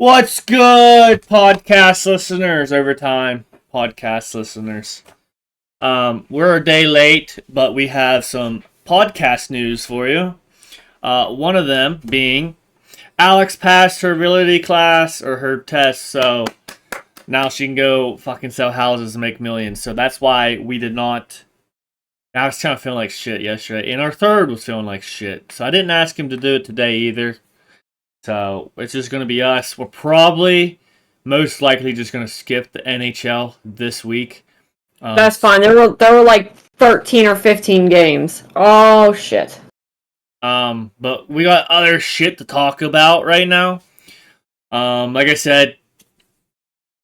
What's good, podcast listeners? Overtime podcast listeners. We're a day late, but we have some podcast news for you. One of them being Alex passed her ability class or her test, so now she can go fucking sell houses and make millions. So that's why we did not. I was kind of feeling like shit yesterday, and our third was feeling like shit. So I didn't ask him to do it today either. So it's just going to be us. We're probably most likely just going to skip the NHL this week. That's fine. There were like 13 or 15 games. Oh shit. But we got other shit to talk about right now. Like I said,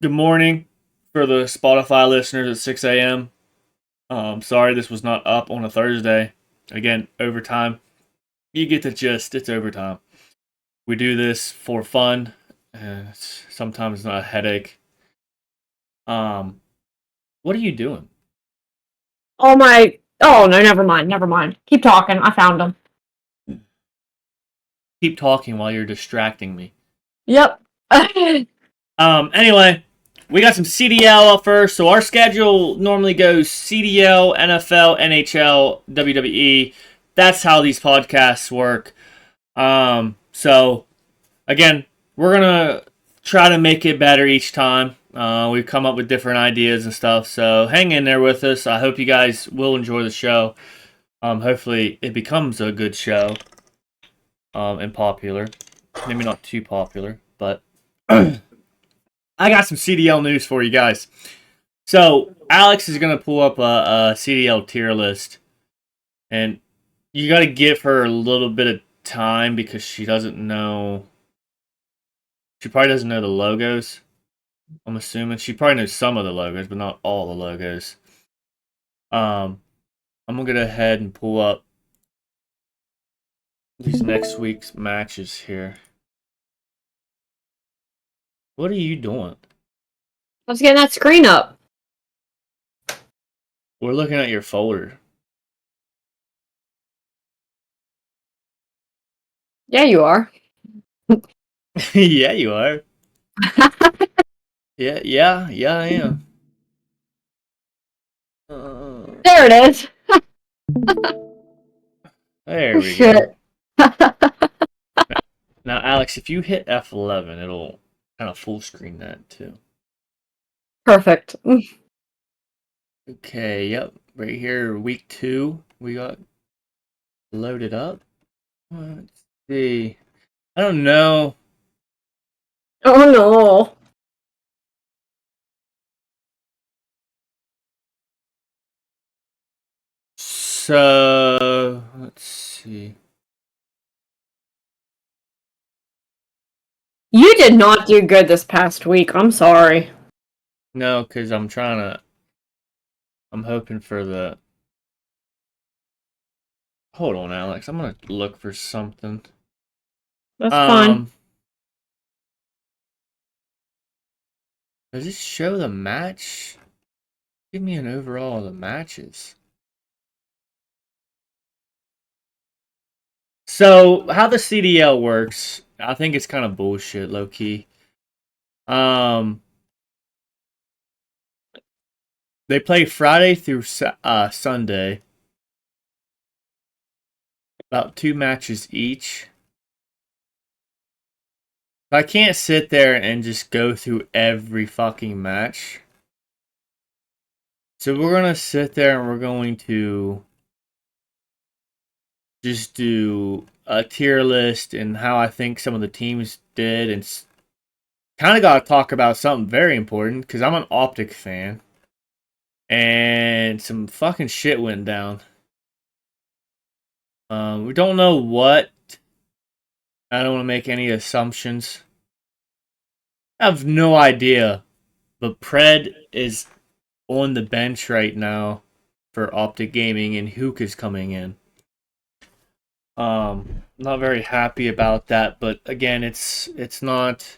good morning for the Spotify listeners at 6 a.m. Sorry this was not up on a Thursday. Again, overtime. You get the gist. It's overtime. We do this for fun. It's sometimes not a headache. What are you doing? Oh no, never mind. Keep talking. I found them. Keep talking while you're distracting me. Yep. Anyway, we got some CDL up first. So our schedule normally goes CDL, NFL, NHL, WWE. That's how these podcasts work. So again, we're gonna try to make it better each time. We've come up with different ideas and stuff. So hang in there with us. I hope you guys will enjoy the show. Hopefully it becomes a good show. And popular. Maybe not too popular, but I got some CDL news for you guys. So Alex is gonna pull up a CDL tier list, and you got to give her a little bit of time because she doesn't know. She probably doesn't know the logos. I'm assuming she probably knows some of the logos, but not all the logos. I'm gonna go ahead and pull up these next week's matches here. What are you doing? I was getting that screen up. We're looking at your folder. Yeah, you are. Yeah, you are. Yeah, I am. There it is. There we Shit. go. Now, Alex, if you hit F11, it'll kind of full screen that too. Perfect. Okay, yep. Right here, week 2, we got loaded up. Let's see. I don't know. Oh no. So, let's see. You did not do good this past week. I'm sorry. No, because I'm hoping for the. Hold on, Alex. I'm going to look for something. That's fine. Does this show the match? Give me an overall of the matches. So, how the CDL works, I think it's kind of bullshit, low key. They play Friday through Sunday. About 2 matches each. I can't sit there and just go through every fucking match. So we're going to sit there and we're going to just do a tier list and how I think some of the teams did, and kind of got to talk about something very important because I'm an Optic fan and some fucking shit went down. We don't know what. I don't want to make any assumptions. I have no idea, but Pred is on the bench right now for Optic Gaming and Hook is coming in. Not very happy about that, but again, it's not.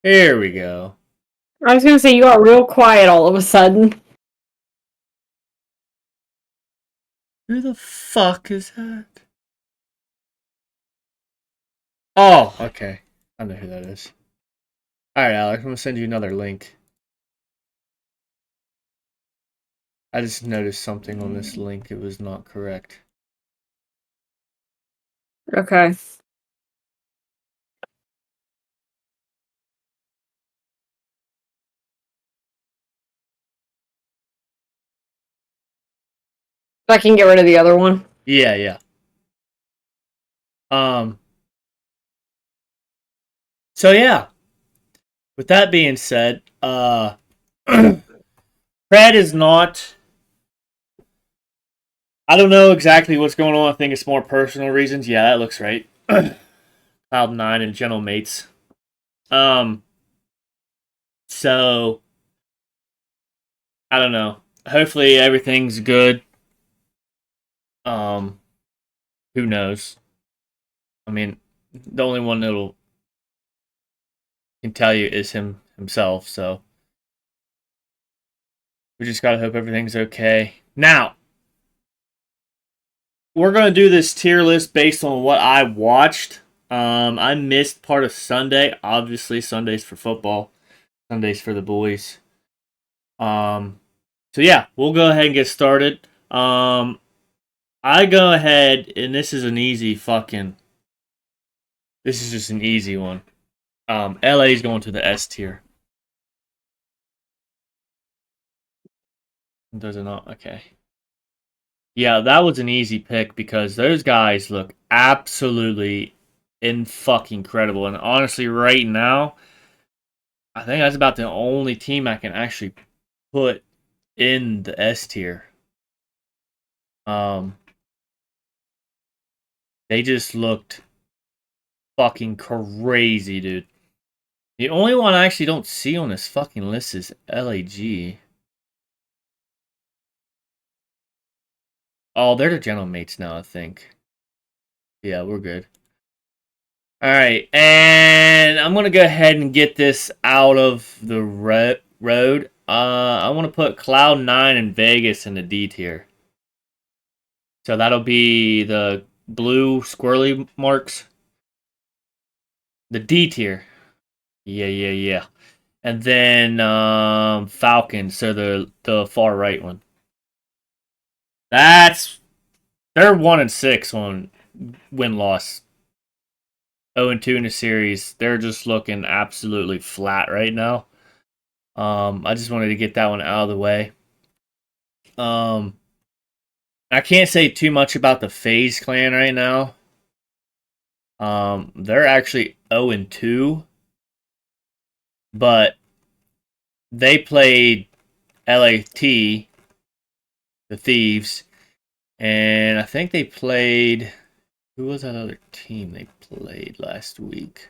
Here we go. I was gonna say you got real quiet all of a sudden. Who the fuck is that? Oh, okay. I know who that is. Alright, Alex, I'm gonna send you another link. I just noticed something on this link. It was not correct. Okay. I can get rid of the other one. Yeah, yeah. So yeah. With that being said, Fred is not. I don't know exactly what's going on. I think it's more personal reasons. Yeah, that looks right. Cloud9 and Gentle Mates. So I don't know. Hopefully everything's good. Who knows? I mean, the only one that'll can tell you is himself. So we just gotta hope everything's okay. Now we're gonna do this tier list based on what I watched. I missed part of Sunday. Obviously, Sunday's for football. Sunday's for the boys. So yeah, we'll go ahead and get started. I go ahead, and this is an easy fucking. This is just an easy one. LA's going to the S tier. Does it not? Okay. Yeah, that was an easy pick because those guys look absolutely in fucking incredible. And honestly, right now, I think that's about the only team I can actually put in the S tier. They just looked fucking crazy, dude. The only one I actually don't see on this fucking list is LAG. Oh, they're the Gentle Mates now, I think. Yeah, we're good. Alright, and I'm going to go ahead and get this out of the road. I want to put Cloud9 and Vegas in the D tier. So that'll be the blue squirrely marks. The D tier. Yeah. And then Falcon, so the far right one. They're 1-6 on win-loss. 0-2 in the series. They're just looking absolutely flat right now. I just wanted to get that one out of the way. I can't say too much about the FaZe clan right now. They're actually 0-2, but they played LAT, the Thieves, and I think they played. Who was that other team they played last week?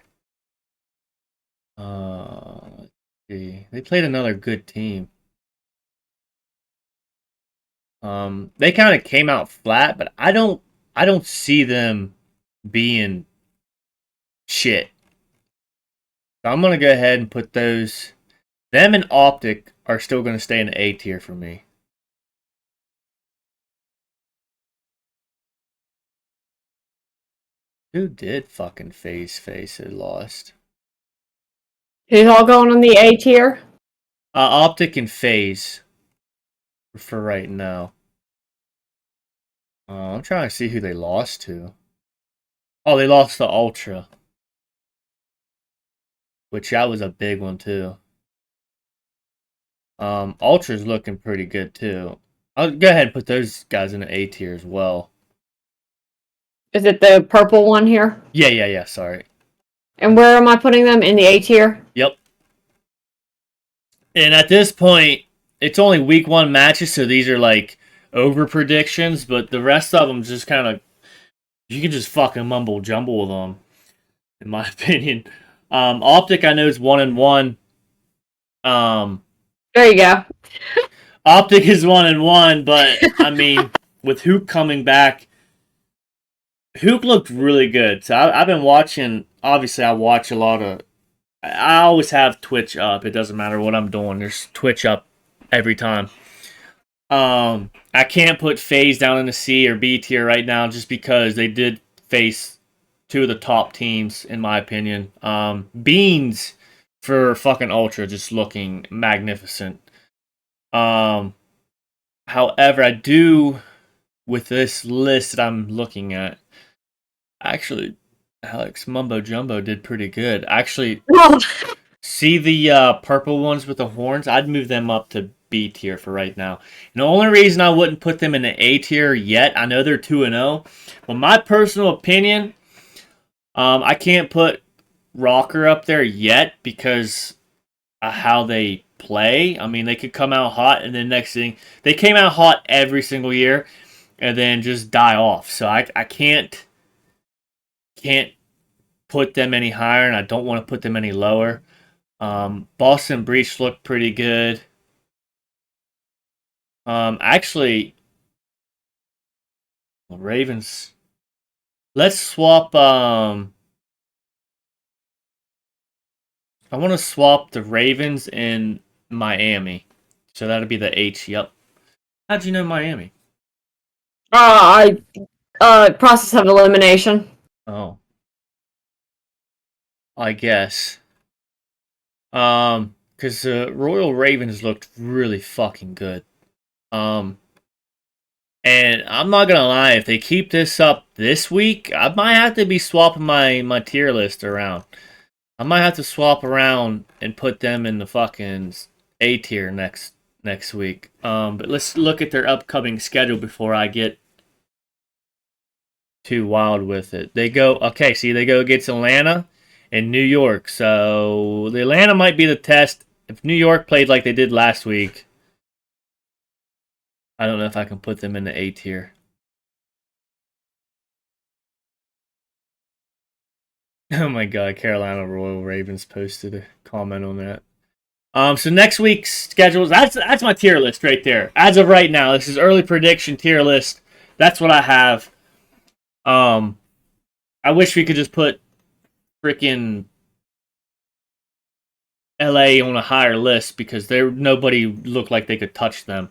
Let's see. They played another good team. They kind of came out flat, but I don't see them being shit. So I'm gonna go ahead and put those. Them and Optic are still gonna stay in the A tier for me. Who did fucking face it lost? Who's all going on the A tier? Optic and FaZe for right now. I'm trying to see who they lost to. Oh, they lost to Ultra. Which that was a big one too. Ultra's looking pretty good too. I'll go ahead and put those guys in the A tier as well. Is it the purple one here? Yeah, sorry. And where am I putting them? In the A tier? Yep. And at this point, it's only week 1 matches, so these are like over predictions, but the rest of them just kind of you can just fucking mumble jumble with them, in my opinion. Optic I know is 1-1. There you go. Optic is 1-1, but I mean, with Hook coming back, Hook looked really good. So I've been watching. Obviously, I watch a lot of. I always have Twitch up. It doesn't matter what I'm doing. There's Twitch up every time. I can't put FaZe down in the C or B tier right now just because they did face two of the top teams, in my opinion. Beans for fucking Ultra just looking magnificent. Um, However, I do, with this list that I'm looking at, actually, Alex Mumbo Jumbo did pretty good. Actually, see the purple ones with the horns? I'd move them up to B tier for right now. And the only reason I wouldn't put them in the A tier yet, I know they're 2-0, but my personal opinion, I can't put Rocker up there yet because of how they play. I mean, they could come out hot, and then next thing, they came out hot every single year, and then just die off. So I can't put them any higher, and I don't want to put them any lower. Boston Breach looked pretty good. Actually, Ravens. Let's swap. I want to swap the Ravens in Miami. So that'll be the H. Yep. How'd you know Miami? I process of elimination. Oh, I guess. Because the Royal Ravens looked really fucking good. And I'm not gonna lie, if they keep this up this week, I might have to be swapping my tier list around. I might have to swap around and put them in the fucking A tier next week. But let's look at their upcoming schedule before I get too wild with it. They go against Atlanta and New York. So the Atlanta might be the test. If New York played like they did last week, I don't know if I can put them in the A tier. Oh my god, Carolina Royal Ravens posted a comment on that. So next week's schedules, that's my tier list right there. As of right now, this is early prediction tier list. That's what I have. I wish we could just put freaking LA on a higher list because nobody looked like they could touch them.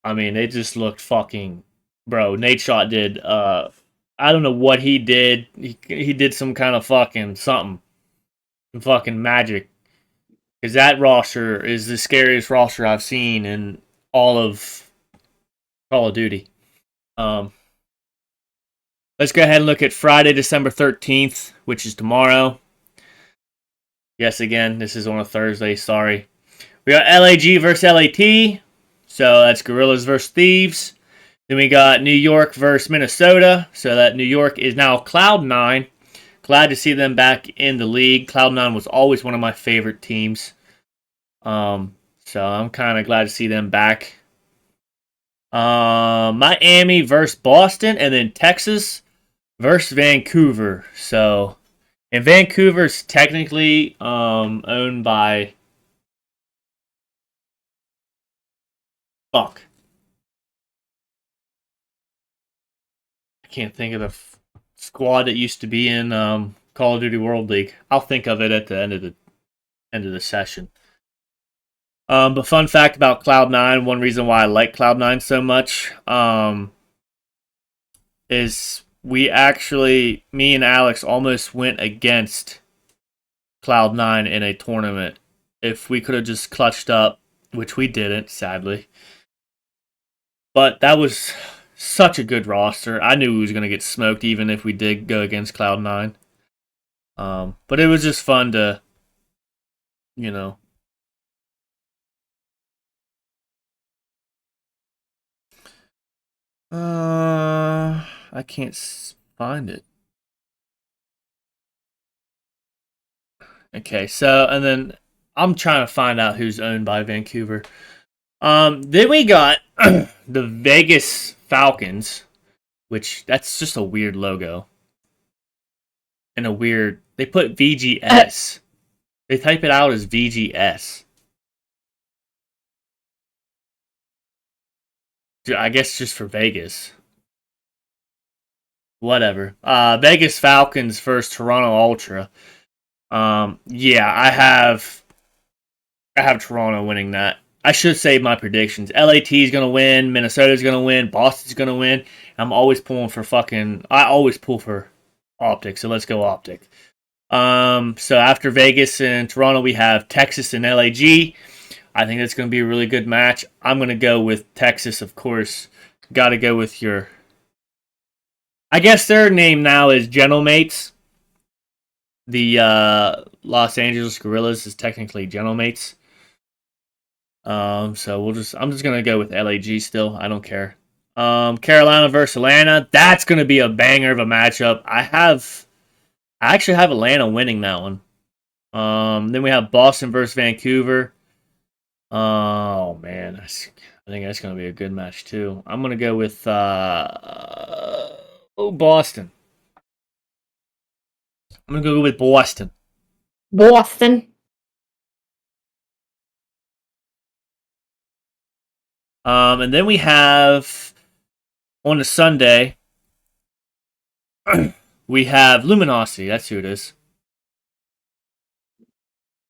I mean, they just looked fucking, bro. Nadeshot did. I don't know what he did. He did some kind of fucking something, fucking magic. Because that roster is the scariest roster I've seen in all of Call of Duty. Let's go ahead and look at Friday, December 13th, which is tomorrow. Yes, again, this is on a Thursday. Sorry. We got LAG versus LAT. So that's Gorillas versus Thieves. Then we got New York versus Minnesota. So that New York is now Cloud9. Glad to see them back in the league. Cloud9 was always one of my favorite teams. So I'm kind of glad to see them back. Miami versus Boston, and then Texas versus Vancouver. So, and Vancouver's technically owned by fuck. I can't think of the squad that used to be in Call of Duty World League. I'll think of it at the end of the session. But fun fact about Cloud9, one reason why I like Cloud9 so much is me and Alex almost went against Cloud9 in a tournament. If we could have just clutched up, which we didn't, sadly. But that was such a good roster. I knew we was going to get smoked even if we did go against Cloud9. But it was just fun to, you know. I can't find it. Okay, so and then I'm trying to find out who's owned by Vancouver. Then we got the Vegas Falcons, which that's just a weird logo. And they put VGS. They type it out as VGS. I guess just for Vegas. Whatever. Vegas Falcons versus Toronto Ultra. Yeah, I have Toronto winning that. I should say my predictions. LAT is gonna win. Minnesota's gonna win. Boston's gonna win. I'm always pulling for I always pull for Optic. So let's go Optic. So after Vegas and Toronto, we have Texas and LAG. I think that's going to be a really good match. I'm going to go with Texas, of course. Got to go with your. I guess their name now is Gentlemates. The Los Angeles Gorillas is technically Gentlemates. So I'm just gonna go with LAG still. I don't care. Carolina versus Atlanta. That's gonna be a banger of a matchup. I actually have Atlanta winning that one. Then we have Boston versus Vancouver. Oh man, I think that's gonna be a good match too. I'm gonna go with Boston. I'm gonna go with Boston. Boston. And then we have on the Sunday, we have Luminosity. That's who it is.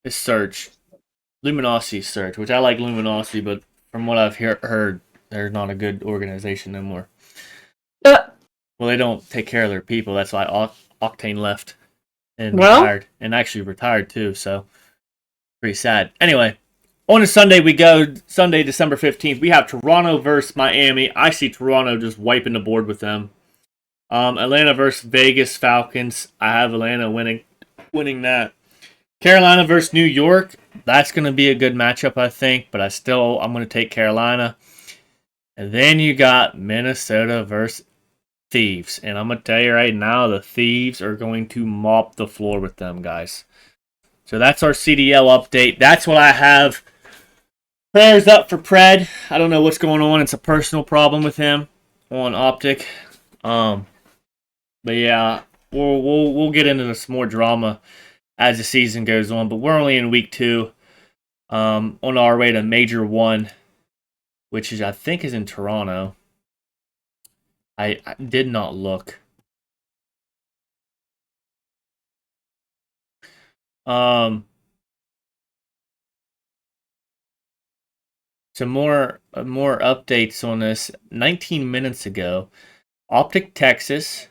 It's Surge. Luminosity Surge, which I like Luminosity, but from what I've heard, they're not a good organization anymore. Well, they don't take care of their people. That's why Octane left and retired, and actually retired too. So pretty sad. Anyway, on a Sunday we go. Sunday, December 15th. We have Toronto versus Miami. I see Toronto just wiping the board with them. Atlanta versus Vegas Falcons. I have Atlanta winning that. Carolina versus New York. That's going to be a good matchup, I think. But I'm going to take Carolina. And then you got Minnesota versus Thieves. And I'm going to tell you right now, the Thieves are going to mop the floor with them, guys. So that's our CDL update. That's what I have. Prayers up for Pred. I don't know what's going on. It's a personal problem with him on Optic. But yeah, we'll get into some more drama as the season goes on. But we're only in week 2. On our way to Major 1, which I think is in Toronto. I did not look. Some more updates on this. 19 minutes ago, Optic Texas,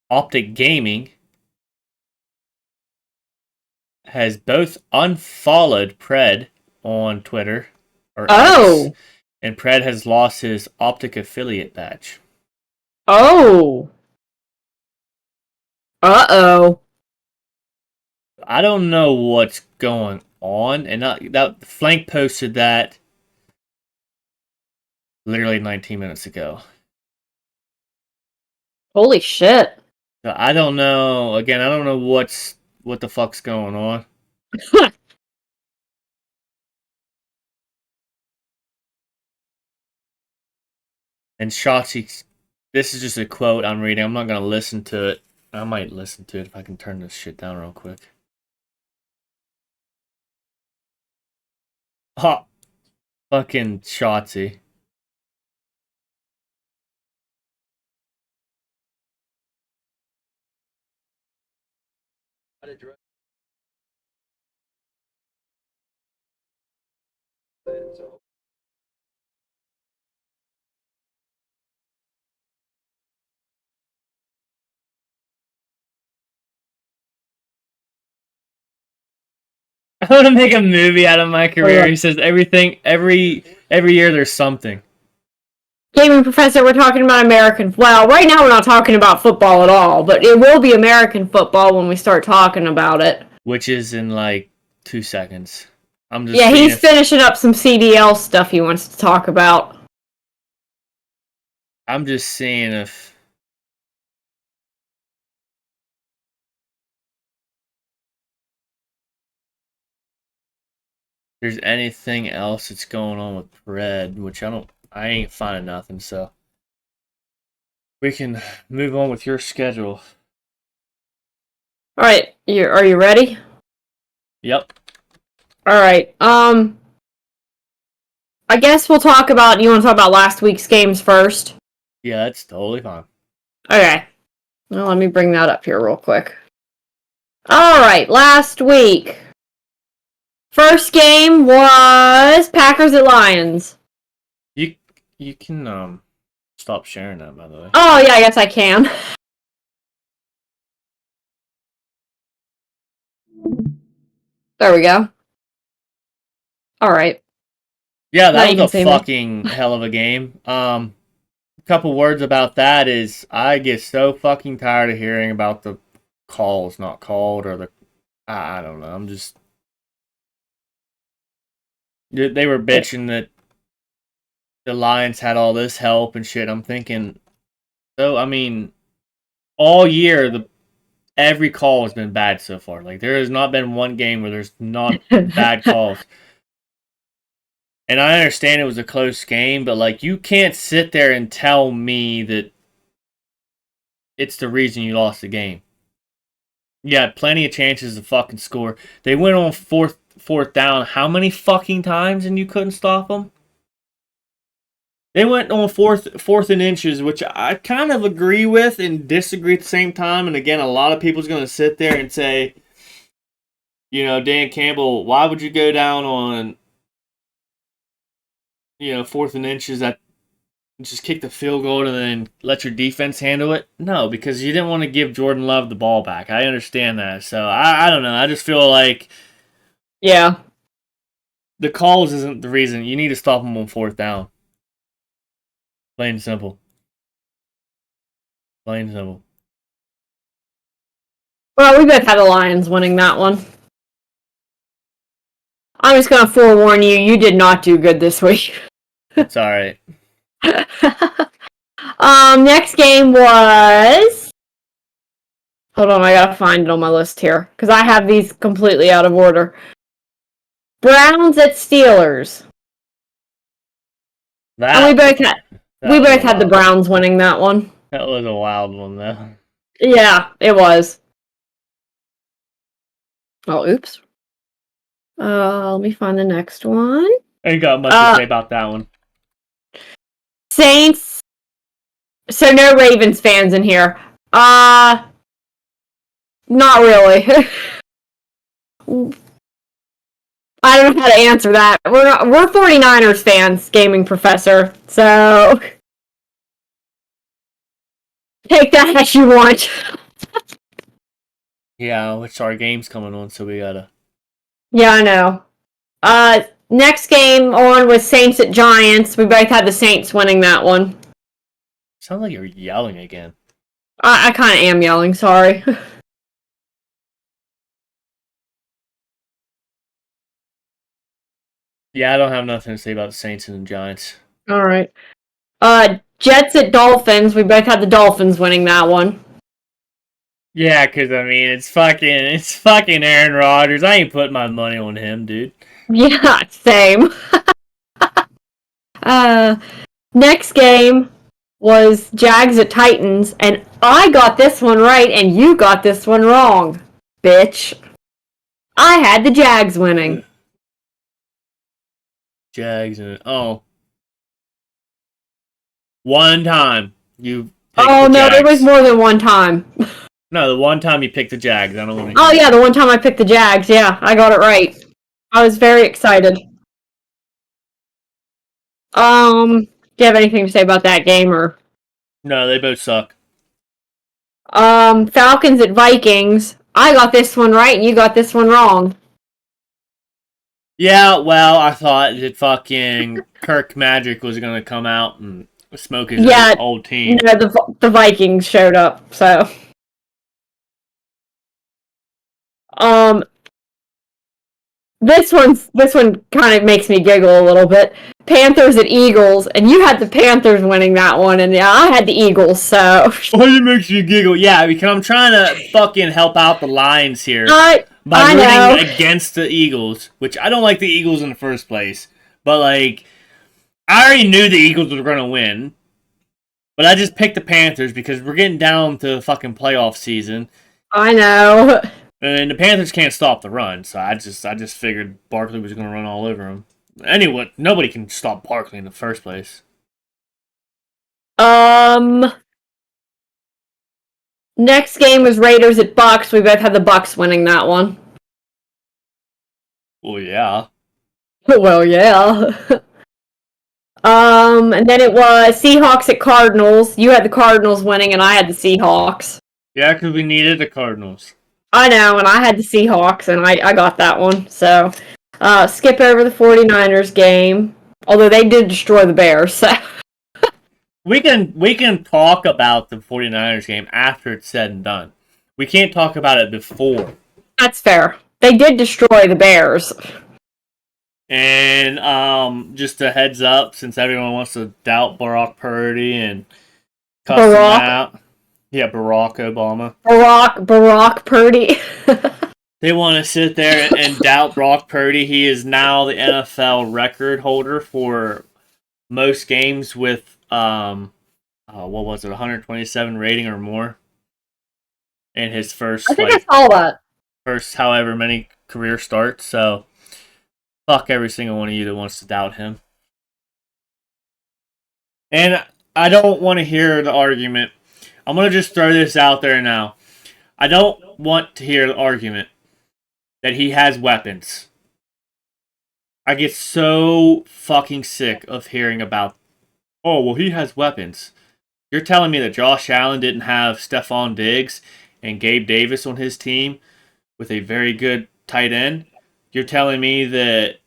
Optic Gaming has both unfollowed Pred on Twitter or X, and Pred has lost his Optic affiliate badge. Oh. Uh-oh. I don't know what's going on, and that Flank posted that literally 19 minutes ago. Holy shit. So I don't know. Again, I don't know what the fuck's going on. And Shotzi, this is just a quote I'm reading. I'm not going to listen to it. I might listen to it if I can turn this shit down real quick. Ha! Fucking Shotzi. I want to make a movie out of my career. He says everything, every year there's something. Gaming Professor, we're talking about American. Well, right now we're not talking about football at all, but it will be American football when we start talking about it. Which is in like 2 seconds. He's finishing up some CDL stuff he wants to talk about. I'm just seeing if there's anything else that's going on with Pred, which I ain't finding nothing, so we can move on with your schedule. Alright, are you ready? Yep. Alright, I guess we'll talk about, you want to talk about last week's games first? Yeah, that's totally fine. Okay. Well, let me bring that up here real quick. Alright, last week. First game was Packers at Lions. You can stop sharing that, by the way. Oh yeah, I guess I can. There we go. All right. Yeah, Now that you can was a see me. fucking hell of a game. A couple words about that is I get so fucking tired of hearing about the calls not called or the I don't know. I'm just they were bitching that the Lions had all this help and shit. I'm thinking, so I mean, all year every call has been bad so far. Like there has not been one game where there's not bad calls. And I understand it was a close game, but like you can't sit there and tell me that it's the reason you lost the game. You had plenty of chances to fucking score. They went on fourth down how many fucking times and you couldn't stop them? They went on fourth and inches, which I kind of agree with and disagree at the same time. And again, a lot of people's going to sit there and say, you know, Dan Campbell, why would you go down on, you know, fourth and inches that just kick the field goal and then let your defense handle it? No, because you didn't want to give Jordan Love the ball back. I understand that. So I don't know. I just feel like Yeah. the calls isn't the reason. You need to stop them on fourth down. Plain and simple. Plain and simple. Well, we both had the Lions winning that one. I'm just gonna forewarn you, you did not do good this week. It's alright. Next game was... Hold on, I gotta find it on my list here, because I have these completely out of order. Browns at Steelers. And we both had the Browns winning that one. That was a wild one, though. Yeah, it was. Oh, oops. Let me find the next one. Ain't got much to say about that one. Saints. So no Ravens fans in here. Not really. I don't know how to answer that. We're 49ers fans, Gaming Professor. So take that as you want. Yeah, which our game's coming on, so we gotta. Yeah, I know. Next game on was Saints at Giants. We both had the Saints winning that one. Sounds like you're yelling again. I kind of am yelling, sorry. Yeah, I don't have nothing to say about the Saints and the Giants. Alright. Jets at Dolphins. We both had the Dolphins winning that one. Yeah, because, I mean, it's fucking Aaron Rodgers. I ain't putting my money on him, dude. Yeah, same. Next game was Jags at Titans, and I got this one right, and you got this one wrong, bitch. I had the Jags winning. Jags and one time you. Oh no, there was more than one time. No, the one time you picked the Jags. I don't want to. Oh yeah, the one time I picked the Jags. Yeah, I got it right. I was very excited. Do you have anything to say about that game or? No, they both suck. Falcons at Vikings. I got this one right, and you got this one wrong. Yeah, well, I thought that fucking Kirk Magic was gonna come out and smoke his old team. Yeah, the Vikings showed up, so. This one kind of makes me giggle a little bit. Panthers at Eagles, and you had the Panthers winning that one, and yeah, I had the Eagles, so. Oh, it makes you giggle. Yeah, because I'm trying to fucking help out the Lions here I rooting against the Eagles, which I don't like the Eagles in the first place. But, like, I already knew the Eagles were going to win, but I just picked the Panthers because we're getting down to fucking playoff season. I know. And the Panthers can't stop the run, so I just figured Barkley was going to run all over them. Anyway, nobody can stop Barkley in the first place. Next game was Raiders at Bucks. We both had the Bucks winning that one. Well, yeah. Well, yeah. And then it was Seahawks at Cardinals. You had the Cardinals winning, and I had the Seahawks. Yeah, because we needed the Cardinals. I know, and I had the Seahawks, and I got that one. So, skip over the 49ers game. Although they did destroy the Bears, so. We can talk about the 49ers game after it's said and done. We can't talk about it before. That's fair. They did destroy the Bears. And just a heads up, since everyone wants to doubt Barack Purdy and cuss him out. Yeah, Barack Obama. Barack Purdy. They want to sit there and doubt Brock Purdy. He is now the NFL record holder for most games with what was it, 127 rating or more in his first I think I saw that. First however many career starts. So fuck every single one of you that wants to doubt him. And I don't want to hear the argument. I'm gonna just throw this out there now. I don't want to hear the argument that he has weapons. I get so fucking sick of hearing about, oh, well, he has weapons. You're telling me that Josh Allen didn't have Stephon Diggs and Gabe Davis on his team with a very good tight end? You're telling me that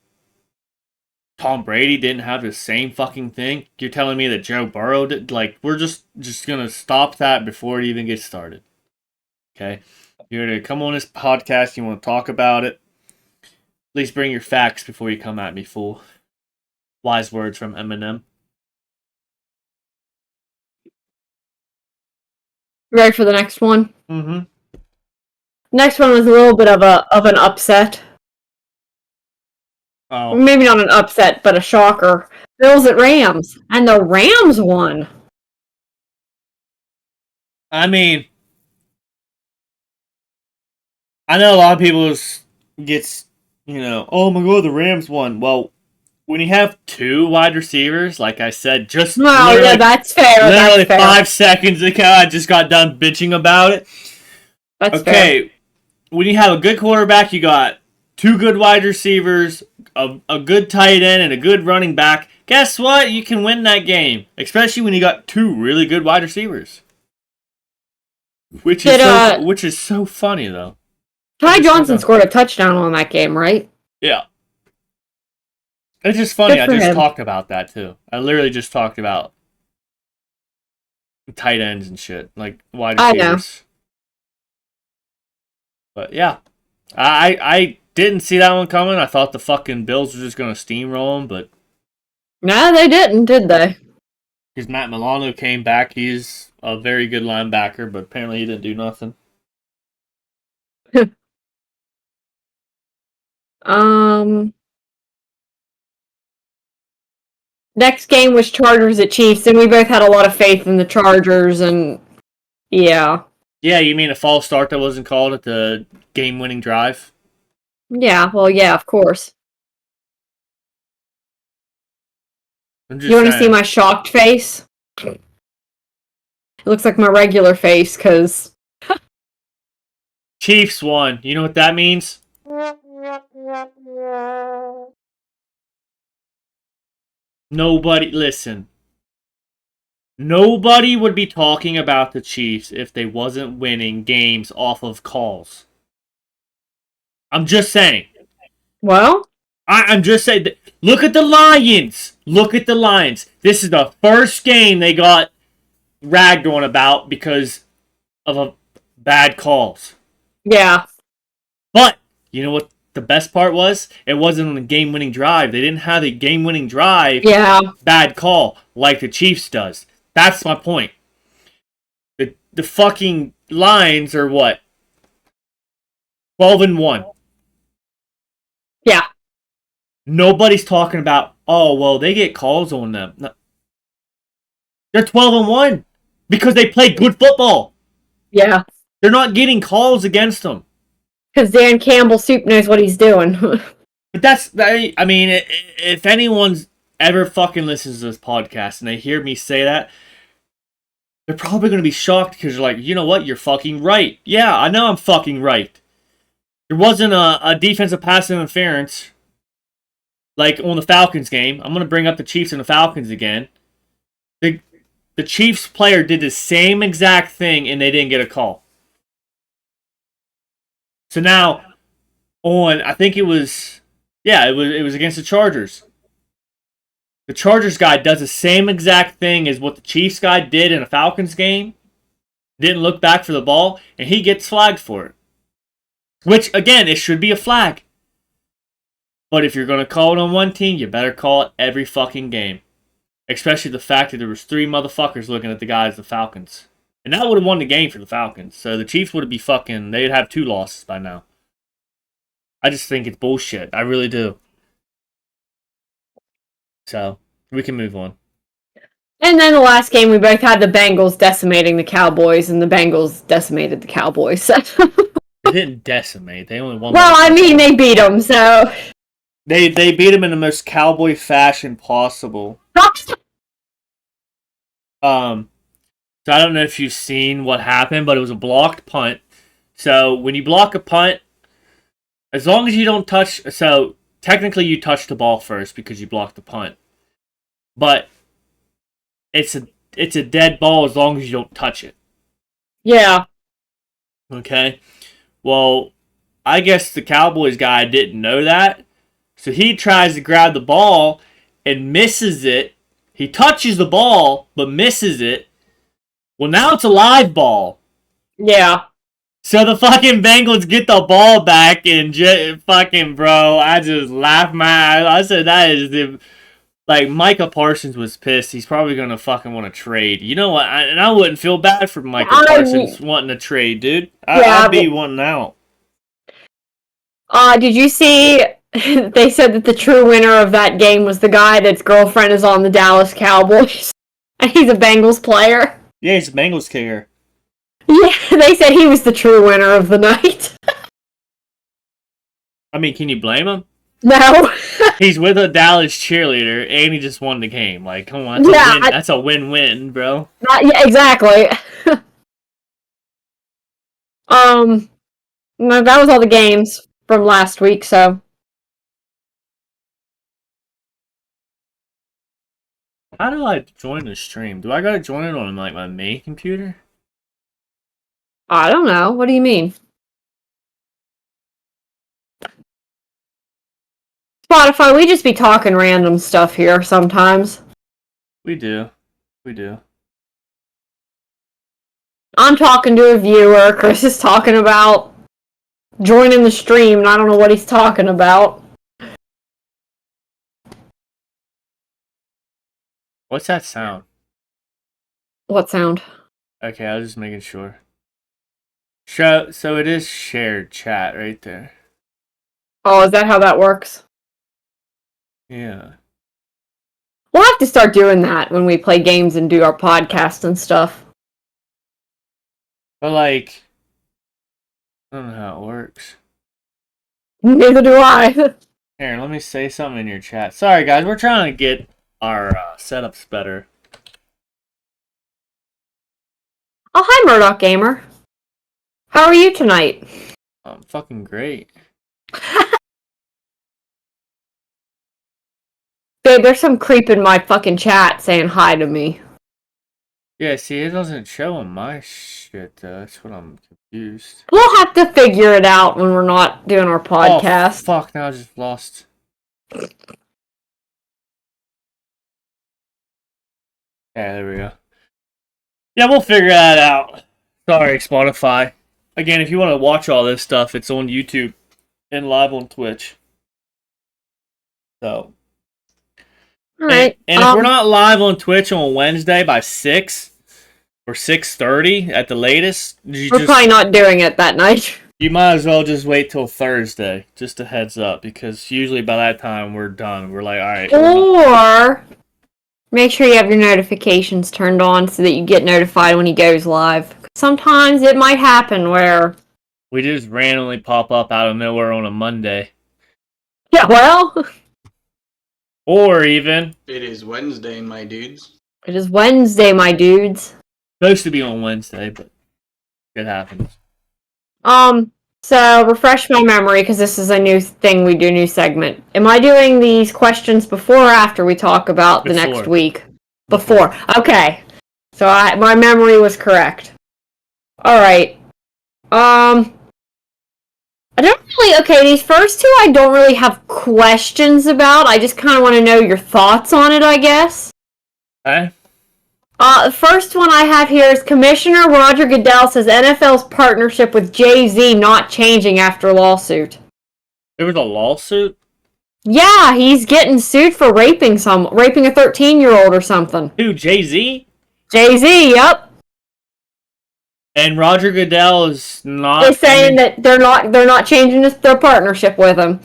Tom Brady didn't have the same fucking thing? You're telling me that Joe Burrow did? Like, we're just going to stop that before it even gets started. Okay? You're going to come on this podcast, you want to talk about it. At least bring your facts before you come at me, fool. Wise words from Eminem. Ready for the next one? Mm-hmm. Next one was a little bit of an upset. Oh. Maybe not an upset, but a shocker. Bills at Rams, and the Rams won. I mean, I know a lot of people gets, oh my god, the Rams won. Well, when you have two wide receivers, like I said, just yeah, that's fair. Literally that's fair. 5 seconds ago, I just got done bitching about it. That's okay. Fair. When you have a good quarterback, you got two good wide receivers, a good tight end, and a good running back. Guess what? You can win that game, especially when you got two really good wide receivers. Which is so funny though. Ty Johnson scored a touchdown on that game, right? Yeah. It's just funny. I just him. talked about that too. I literally just talked about tight ends and shit, like wide receivers. I know. But yeah, I didn't see that one coming. I thought the fucking Bills were just gonna steamroll them, but no, they didn't, did they? Because Matt Milano came back. He's a very good linebacker, but apparently he didn't do nothing. Next game was Chargers at Chiefs, and we both had a lot of faith in the Chargers, and yeah. Yeah, you mean a false start that wasn't called at the game-winning drive? Yeah, well, yeah, of course. You want to see my shocked face? It looks like my regular face, because... Chiefs won. You know what that means? Nobody, listen. Nobody would be talking about the Chiefs if they wasn't winning games off of calls. I'm just saying. Well? I'm just saying. Look at the Lions. Look at the Lions. This is the first game they got ragged on about because of a bad calls. Yeah. But, you know what the best part was? It wasn't on a game-winning drive. They didn't have a game-winning drive. Yeah. Bad call like the Chiefs does. That's my point. The fucking Lions are what? 12-1. Yeah. Nobody's talking about, oh, well, they get calls on them. No. They're 12-1 because they play good football. Yeah. They're not getting calls against them. Because Dan Campbell Soup knows what he's doing. But I mean, if anyone's ever fucking listens to this podcast and they hear me say that, they're probably going to be shocked because you're like, you know what? You're fucking right. Yeah, I know I'm fucking right. There wasn't a defensive pass interference like on the Falcons game. I'm going to bring up the Chiefs and the Falcons again. The Chiefs player did the same exact thing and they didn't get a call. So now, I think it was against the Chargers. The Chargers guy does the same exact thing as what the Chiefs guy did in a Falcons game. Didn't look back for the ball, and he gets flagged for it. Which, again, it should be a flag. But if you're going to call it on one team, you better call it every fucking game. Especially the fact that there was 3 motherfuckers looking at the guys, the Falcons. And that would have won the game for the Falcons. So the Chiefs would be they'd have 2 losses by now. I just think it's bullshit. I really do. So, we can move on. And then the last game, we both had the Bengals decimating the Cowboys, and the Bengals decimated the Cowboys. So. They didn't decimate. They only won. Well, I mean, they beat them, so. They beat them in the most cowboy fashion possible. So I don't know if you've seen what happened, but it was a blocked punt. So when you block a punt, as long as you don't touch, so technically you touch the ball first because you blocked the punt, but it's a dead ball as long as you don't touch it. Yeah. Okay. Well, I guess the Cowboys guy didn't know that, so he tries to grab the ball and misses it. He touches the ball but misses it. Well, now it's a live ball. Yeah. So the fucking Bengals get the ball back and fucking, bro, I just laughed I said that is the, like, Micah Parsons was pissed. He's probably going to fucking want to trade. You know what? I wouldn't feel bad for Micah Parsons wanting to trade, dude. I'd be wanting out. Did you see they said that the true winner of that game was the guy that's girlfriend is on the Dallas Cowboys? And he's a Bengals player. Yeah, he's a Bengals kicker. Yeah, they said he was the true winner of the night. I mean, can you blame him? No. He's with a Dallas cheerleader, and he just won the game. Like, come on, that's a win-win, bro. Yeah, exactly. No, that was all the games from last week, so. How do I join the stream? Do I gotta join it on, like, my main computer? I don't know. What do you mean? Spotify, we just be talking random stuff here sometimes. We do. I'm talking to a viewer. Chris is talking about joining the stream, and I don't know what he's talking about. What's that sound? What sound? Okay, I was just making sure. So it is shared chat right there. Oh, is that how that works? Yeah. We'll have to start doing that when we play games and do our podcast and stuff. But, like, I don't know how it works. Neither do I. Here, let me say something in your chat. Sorry, guys, we're trying to get our setups better. Oh, hi, Murdoch Gamer. How are you tonight? I'm fucking great. Babe, there's some creep in my fucking chat saying hi to me. Yeah, see, it doesn't show on my shit, though. That's what I'm confused. We'll have to figure it out when we're not doing our podcast. Oh, fuck, now I just lost. Yeah, there we go. Yeah, we'll figure that out. Sorry, Spotify. Again, if you want to watch all this stuff, it's on YouTube and live on Twitch. So. Alright. And if we're not live on Twitch on Wednesday by 6 or 6:30 at the latest, we're probably not doing it that night. You might as well just wait till Thursday. Just a heads up, because usually by that time we're done. We're like, alright. Or make sure you have your notifications turned on so that you get notified when he goes live. Sometimes it might happen where we just randomly pop up out of nowhere on a Monday. Yeah, well. Or even... It is Wednesday, my dudes. It is Wednesday, my dudes. Supposed to be on Wednesday, but it happens. So, refresh my memory because this is a new thing we do, new segment. Am I doing these questions before or after we talk about the next Before. week? Before. Okay. So, my memory was correct. Alright. I don't really, okay, these first two I don't really have questions about. I just kind of want to know your thoughts on it, I guess. Okay. The first one I have here is Commissioner Roger Goodell says NFL's partnership with Jay-Z not changing after lawsuit. There was a lawsuit? Yeah, he's getting sued for raping a 13-year-old or something. Who, Jay-Z? Jay-Z, yep. And Roger Goodell is not... They're saying that they're not changing their partnership with him.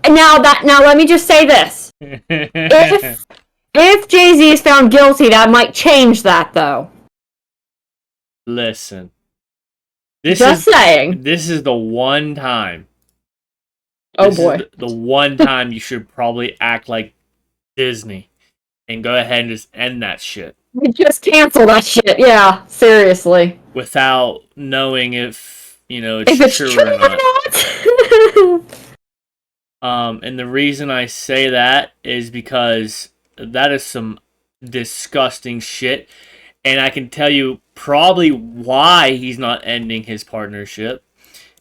And now let me just say this. If Jay-Z is found guilty, that might change that, though. Listen. Just saying. This is the one time. Oh, boy. The one time you should probably act like Disney and go ahead and just end that shit. Just cancel that shit, yeah. Seriously. Without knowing if, If it's true or not. And the reason I say that is because that is some disgusting shit. And I can tell you probably why he's not ending his partnership.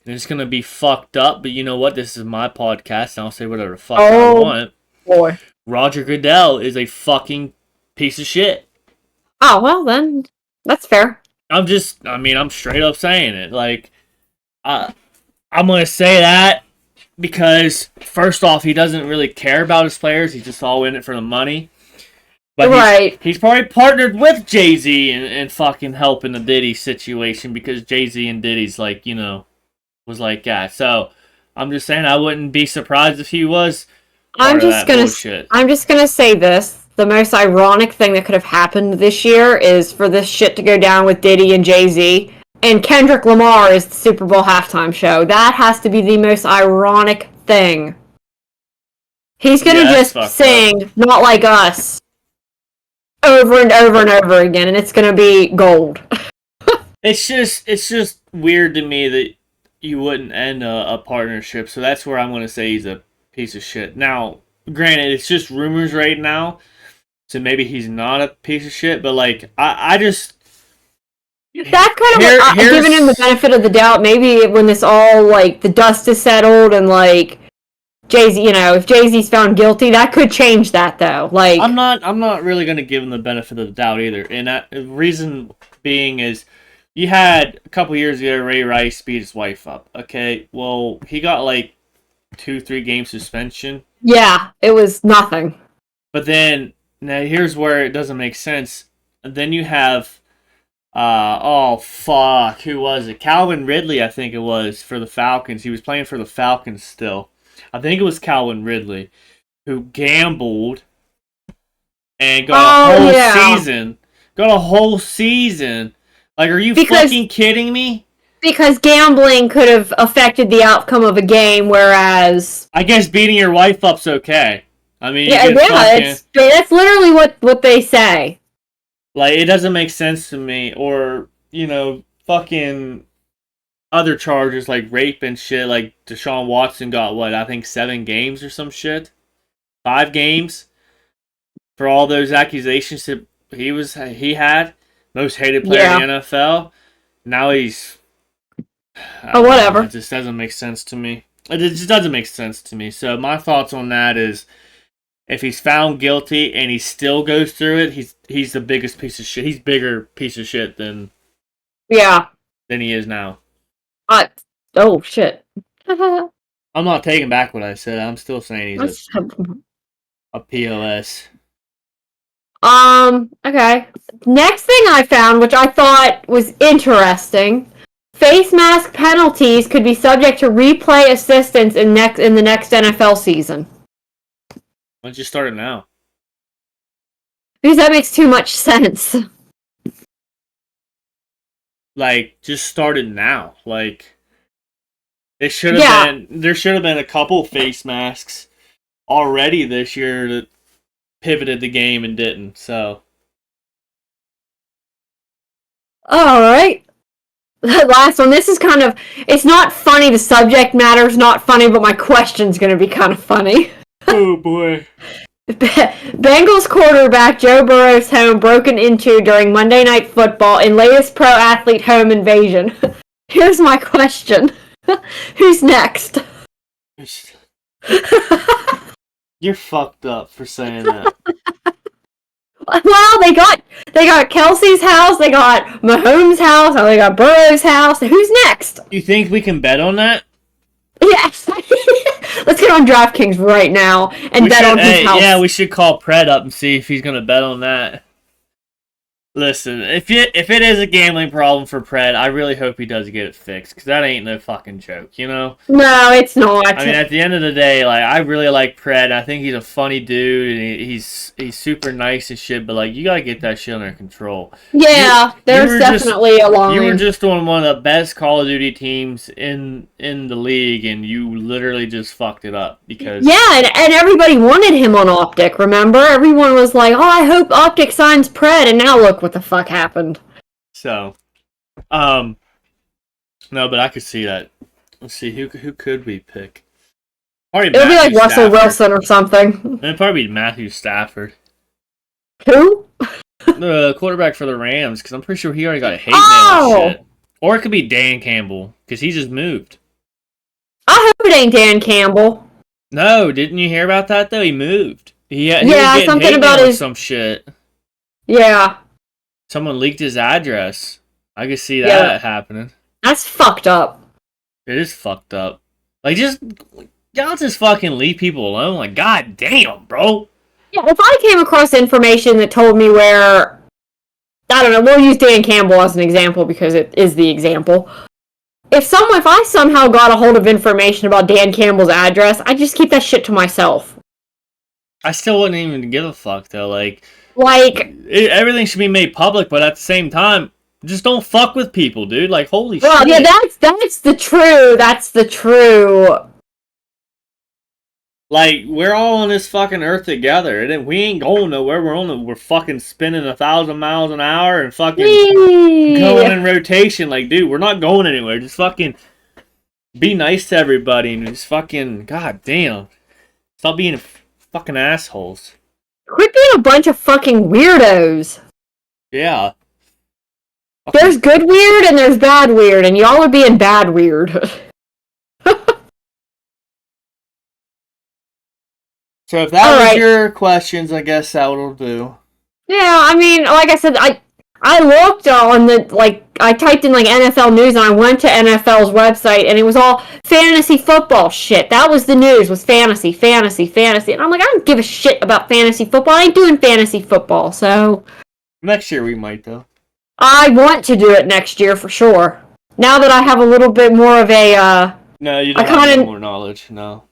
And it's going to be fucked up, but you know what? This is my podcast, and I'll say whatever the fuck I want. Boy. Roger Goodell is a fucking piece of shit. Oh, well then, that's fair. I'm straight up saying it. Like, I'm going to say that because, first off, he doesn't really care about his players. He's just all in it for the money. But right. He's probably partnered with Jay-Z and fucking helping the Diddy situation because Jay-Z and Diddy's like, was like that. So, I'm just saying I wouldn't be surprised if he was I'm just gonna say this. The most ironic thing that could have happened this year is for this shit to go down with Diddy and Jay-Z, and Kendrick Lamar is the Super Bowl halftime show. That has to be the most ironic thing. He's gonna just sing "Not Like Us" over and over and over again, and it's gonna be gold. It's just weird to me that you wouldn't end a partnership. So that's where I'm gonna say he's a piece of shit. Now, granted, it's just rumors right now. So maybe he's not a piece of shit, but like I just that kind of giving him the benefit of the doubt. Maybe when this all like the dust is settled and like Jay-Z, if Jay-Z's found guilty, that could change that though. Like I'm not really gonna give him the benefit of the doubt either. And the reason being is you had a couple years ago Ray Rice beat his wife up. Okay, well he got like 2-3 game suspension. Yeah, it was nothing. But then. Now, here's where it doesn't make sense. And then you have, who was it? Calvin Ridley, I think it was, for the Falcons. He was playing for the Falcons still. I think it was Calvin Ridley, who gambled and got a whole season. Got a whole season. Like, are you fucking kidding me? Because gambling could have affected the outcome of a game, whereas... I guess beating your wife up's okay. I mean, that's literally what they say. Like, it doesn't make sense to me. Or, fucking other charges like rape and shit. Like, Deshaun Watson got, I think 7 games or some shit? 5 games? For all those accusations that he had. Most hated player in the NFL. Now he's... whatever. It just doesn't make sense to me. It just doesn't make sense to me. So, my thoughts on that is... If he's found guilty and he still goes through it, he's the biggest piece of shit. He's bigger piece of shit than he is now. Oh shit. I'm not taking back what I said. I'm still saying he's a POS. Okay. Next thing I found, which I thought was interesting, face mask penalties could be subject to replay assistance in the next NFL season. Why don't you start it now? Because that makes too much sense. Like, just start it now. Like, there should have been a couple face masks already this year that pivoted the game and didn't, so. Alright. The last one. This is kind of. It's not funny. The subject matter's not funny, but my question's going to be kind of funny. Oh boy. Bengals quarterback Joe Burrow's home broken into during Monday Night Football in latest pro athlete home invasion. Here's my question. Who's next? You're fucked up for saying that. Well, they got Kelsey's house, they got Mahomes' house, and they got Burrow's house. Who's next? You think we can bet on that? Yes. Let's get on DraftKings right now and bet on his house. Yeah, we should call Pred up and see if he's gonna bet on that. Listen, if it is a gambling problem for Pred, I really hope he does get it fixed, because that ain't no fucking joke, you know? No, it's not. I mean, at the end of the day, like, I really like Pred. I think he's a funny dude, and he's super nice and shit, but, like, you gotta get that shit under control. Yeah, there's definitely a line. You were just on one of the best Call of Duty teams in the league, and you literally just fucked it up, because... Yeah, and everybody wanted him on Optic, remember? Everyone was like, oh, I hope Optic signs Pred, and now look what the fuck happened. So, no, but I could see that. Let's see, who could we pick? Probably It would be like Matthew Russell Stafford. Wilson or something. It'd probably be Matthew Stafford, Who? the quarterback for the Rams, because I'm pretty sure he already got a hate mail Oh! and shit. Or it could be Dan Campbell, because he just moved. I hope it ain't Dan Campbell. No, didn't you hear about that though? He moved. He was Yeah, getting something hate about mail or his... some shit. Yeah, Someone leaked his address. I could see that Yeah. happening. that's fucked up. It is fucked up. Like, y'all just fucking leave people alone. Like, god damn, bro. Yeah, if I came across information that told me where... I don't know, we'll use Dan Campbell as an example because it is the example. If I somehow got a hold of information about Dan Campbell's address, I'd just keep that shit to myself. I still wouldn't even give a fuck, though. Like, everything should be made public, but at the same time, just don't fuck with people, dude. Like, holy well, shit. yeah, that's the true. Like, we're all on this fucking earth together, and we ain't going nowhere. We're fucking spinning 1,000 miles an hour and fucking going in rotation. Like, dude, we're not going anywhere. Just fucking be nice to everybody and just fucking, god damn. Stop being fucking assholes. Quit being a bunch of fucking weirdos. Yeah. There's good weird and there's bad weird, and y'all are being bad weird. So if that was your questions, I guess that will do. Yeah, I mean, like I said, I looked on I typed in like NFL news and I went to NFL's website and it was all fantasy football shit. That was the news, was fantasy. And I'm like, I don't give a shit about fantasy football. I ain't doing fantasy football, so... Next year we might, though. I want to do it next year for sure. Now that I have a little bit more of a, No, you don't have any more knowledge, no.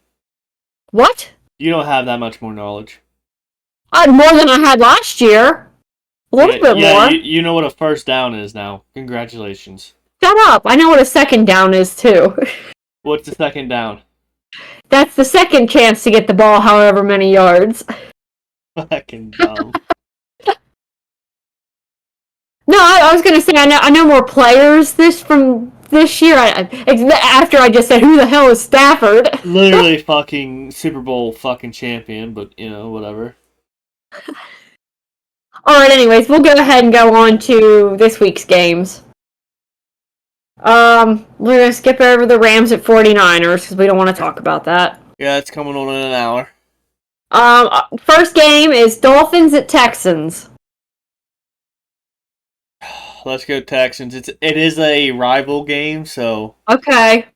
What? You don't have that much more knowledge. More than I had last year. A little bit more. You know what a first down is now. Congratulations. Shut up. I know what a second down is, too. What's the second down? That's the second chance to get the ball however many yards. Fucking dumb. No, I was gonna say I know more players from this year. After I just said who the hell is Stafford? Literally fucking Super Bowl fucking champion, but you know, whatever. Alright, anyways, we'll go ahead and go on to this week's games. We're gonna skip over the Rams at 49ers because we don't want to talk about that. Yeah, it's coming on in an hour. First game is Dolphins at Texans. Let's go Texans. It is a rival game, so Okay.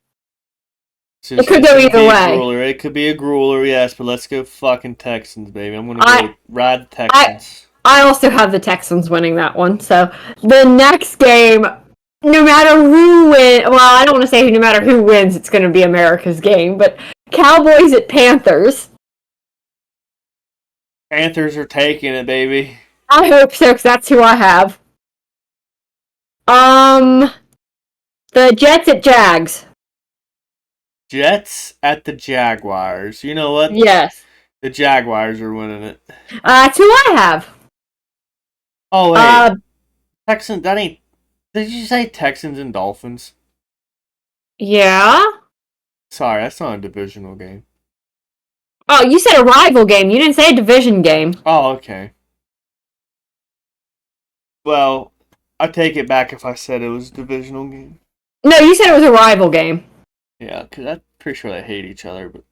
it could go either way. It could be a grueler, yes, but let's go fucking Texans, baby. I'm gonna go ride the Texans. I also have the Texans winning that one. So the next game, no matter who wins, well, I don't want to say no matter who wins, it's going to be America's game, but Cowboys at Panthers. Panthers are taking it, baby. I hope so, because that's who I have. The Jets at Jags. Jets at the Jaguars. You know what? Yes. The Jaguars are winning it. That's who I have. Oh, wait. Texans, that ain't... Did you say Texans and Dolphins? Yeah. Sorry, that's not a divisional game. Oh, you said a rival game. You didn't say a division game. Oh, okay. Well, I take it back if I said it was a divisional game. No, you said it was a rival game. Yeah, because I'm pretty sure they hate each other, but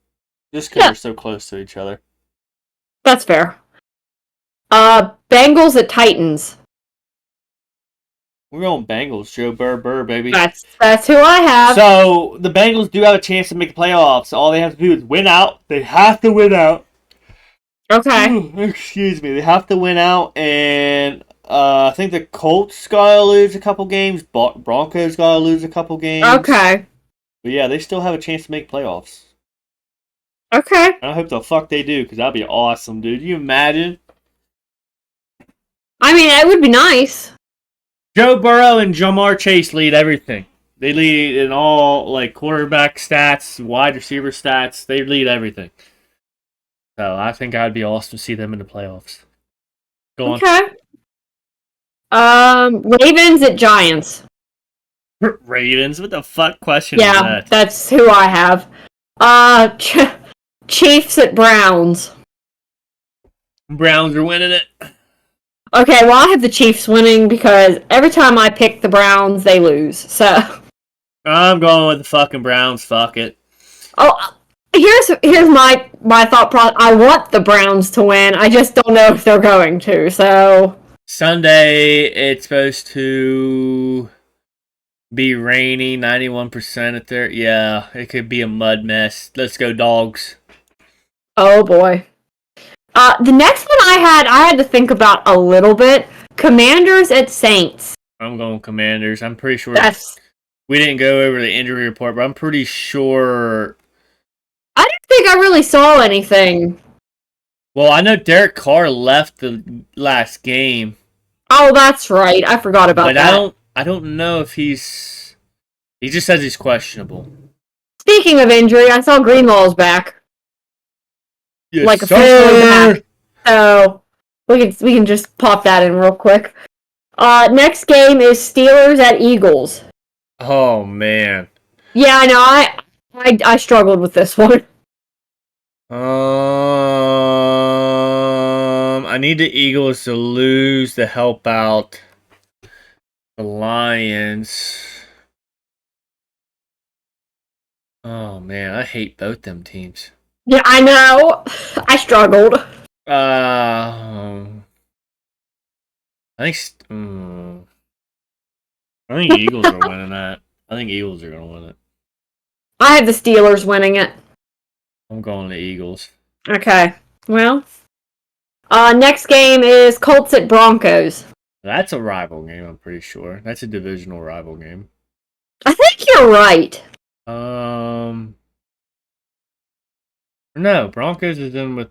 just because they're so close to each other. That's fair. Bengals at Titans. We're going Bengals, Joe Burr, baby. That's who I have. So, the Bengals do have a chance to make the playoffs. All they have to do is win out. They have to win out. Okay. Excuse me. They have to win out, and I think the Colts gotta lose a couple games. Broncos gotta lose a couple games. Okay. But yeah, they still have a chance to make playoffs. Okay. I hope the fuck they do, because that'd be awesome, dude. You imagine? I mean, it would be nice. Joe Burrow and Jamar Chase lead everything. They lead in all, like, quarterback stats, wide receiver stats. They lead everything. So I think I'd be awesome to see them in the playoffs. Go on. Okay. Ravens at Giants. Ravens? What the fuck question is Yeah, that? that's who I have. Chiefs at Browns. Browns are winning it. Okay, well, I have the Chiefs winning because every time I pick the Browns, they lose. So, I'm going with the fucking Browns. Fuck it. oh, here's my thought process. I want the Browns to win. I just don't know if they're going to. So Sunday, it's supposed to be rainy, 91% at there. Yeah, it could be a mud mess. Let's go, dogs. oh boy. The next one I had to think about a little bit. Commanders at Saints. I'm going Commanders. I'm pretty sure we didn't go over the injury report, but I'm pretty sure. I don't think I really saw anything. Well, I know Derek Carr left the last game, Oh, that's right. I forgot about but that. I don't know if he's. He just says he's questionable. Speaking of injury, I saw Greenlaw's back. Yes, Like sir. officially back. So we can just pop that in real quick. Next game is Steelers at Eagles. Oh man. Yeah, I know. I struggled with this one. I need the Eagles to lose to help out the Lions. Oh man, I hate both them teams. Yeah, I know. I struggled. I think I think Eagles are winning that. I think Eagles are gonna win it. I have the Steelers winning it. I'm going to Eagles. Okay. Well, next game is Colts at Broncos. That's a rival game, I'm pretty sure. That's a divisional rival game. I think you're right. No, Broncos is in with.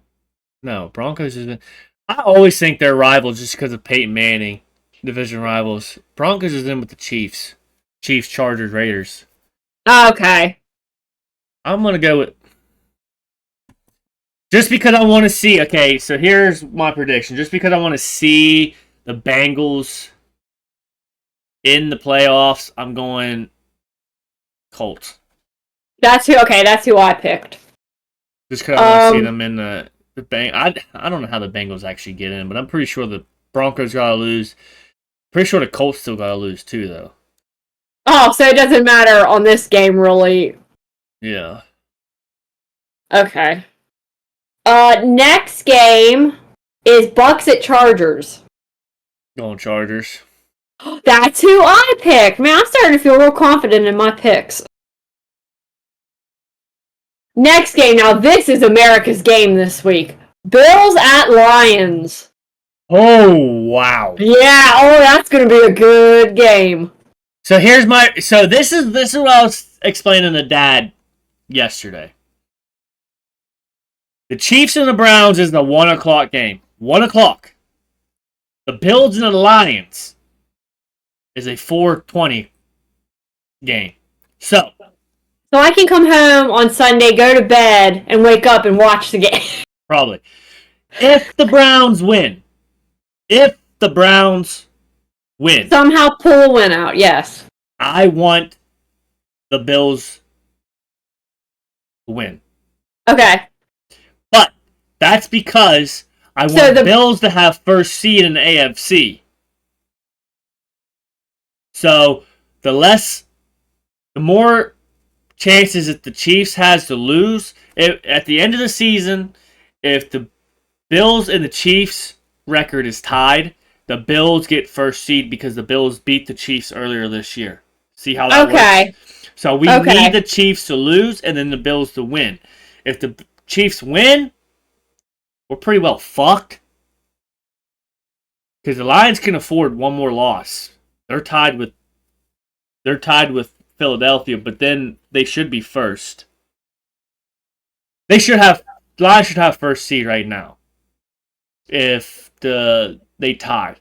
No, Broncos is in. I always think they're rivals just because of Peyton Manning. Division rivals. Broncos is in with the Chiefs. Chiefs, Chargers, Raiders. Okay. I'm going to go with. Just because I want to see. Okay, so here's my prediction. Just because I want to see the Bengals in the playoffs, I'm going Colts. That's who I picked. Just because I want to see them in the Bang. I don't know how the Bengals actually get in, but I'm pretty sure the Broncos gotta lose. Pretty sure the Colts still gotta lose too, though. Oh, so it doesn't matter on this game, really. Yeah. Okay. Next game is Bucks at Chargers. Going Chargers. That's who I picked. Man, I'm starting to feel real confident in my picks. Next game. Now, this is America's game this week. Bills at Lions. Oh wow. Yeah, that's gonna be a good game. So here's my. So this is what I was explaining to Dad yesterday. The Chiefs and the Browns is the 1:00 game. 1:00. The Bills and the Lions is a 4:20 game. So I can come home on Sunday, go to bed, and wake up and watch the game. probably. If the Browns win. If the Browns win. Somehow pull a win out, yes. I want the Bills to win. Okay. But that's because I want the Bills to have first seed in the AFC. So the more chances that the Chiefs has to lose at the end of the season, if the Bills and the Chiefs record is tied, the Bills get first seed because the Bills beat the Chiefs earlier this year. See how that works? So we need the Chiefs to lose and then the Bills to win. If the Chiefs win, we're pretty well fucked. Because the Lions can afford one more loss. They're tied with Philadelphia, but then they should be first. The Lions should have first seed right now. If they tie.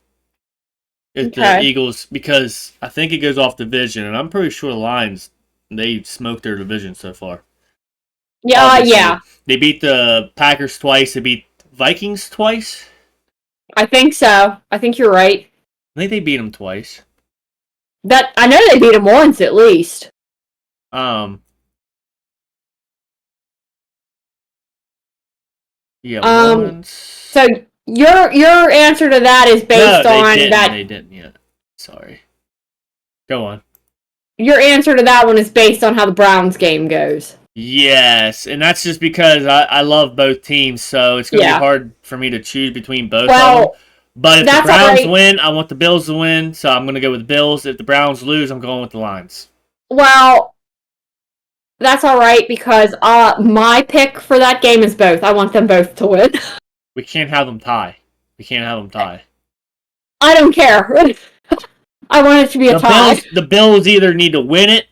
If the Eagles, because I think it goes off division, and I'm pretty sure the Lions, they smoked their division so far. Yeah, yeah. They beat the Packers twice. They beat Vikings twice. I think so. I think you're right. I think they beat them twice. I know they beat them once at least. Yeah, once. So your answer to that is based on that. They didn't yet. Sorry. Go on. Your answer to that one is based on how the Browns game goes. Yes, and that's just because I love both teams, so it's going to be hard for me to choose between both of them. But if the Browns win, I want the Bills to win, so I'm going to go with the Bills. If the Browns lose, I'm going with the Lions. Well, that's all right because my pick for that game is both. I want them both to win. We can't have them tie. I don't care. I want it to be a tie. The Bills either need to win it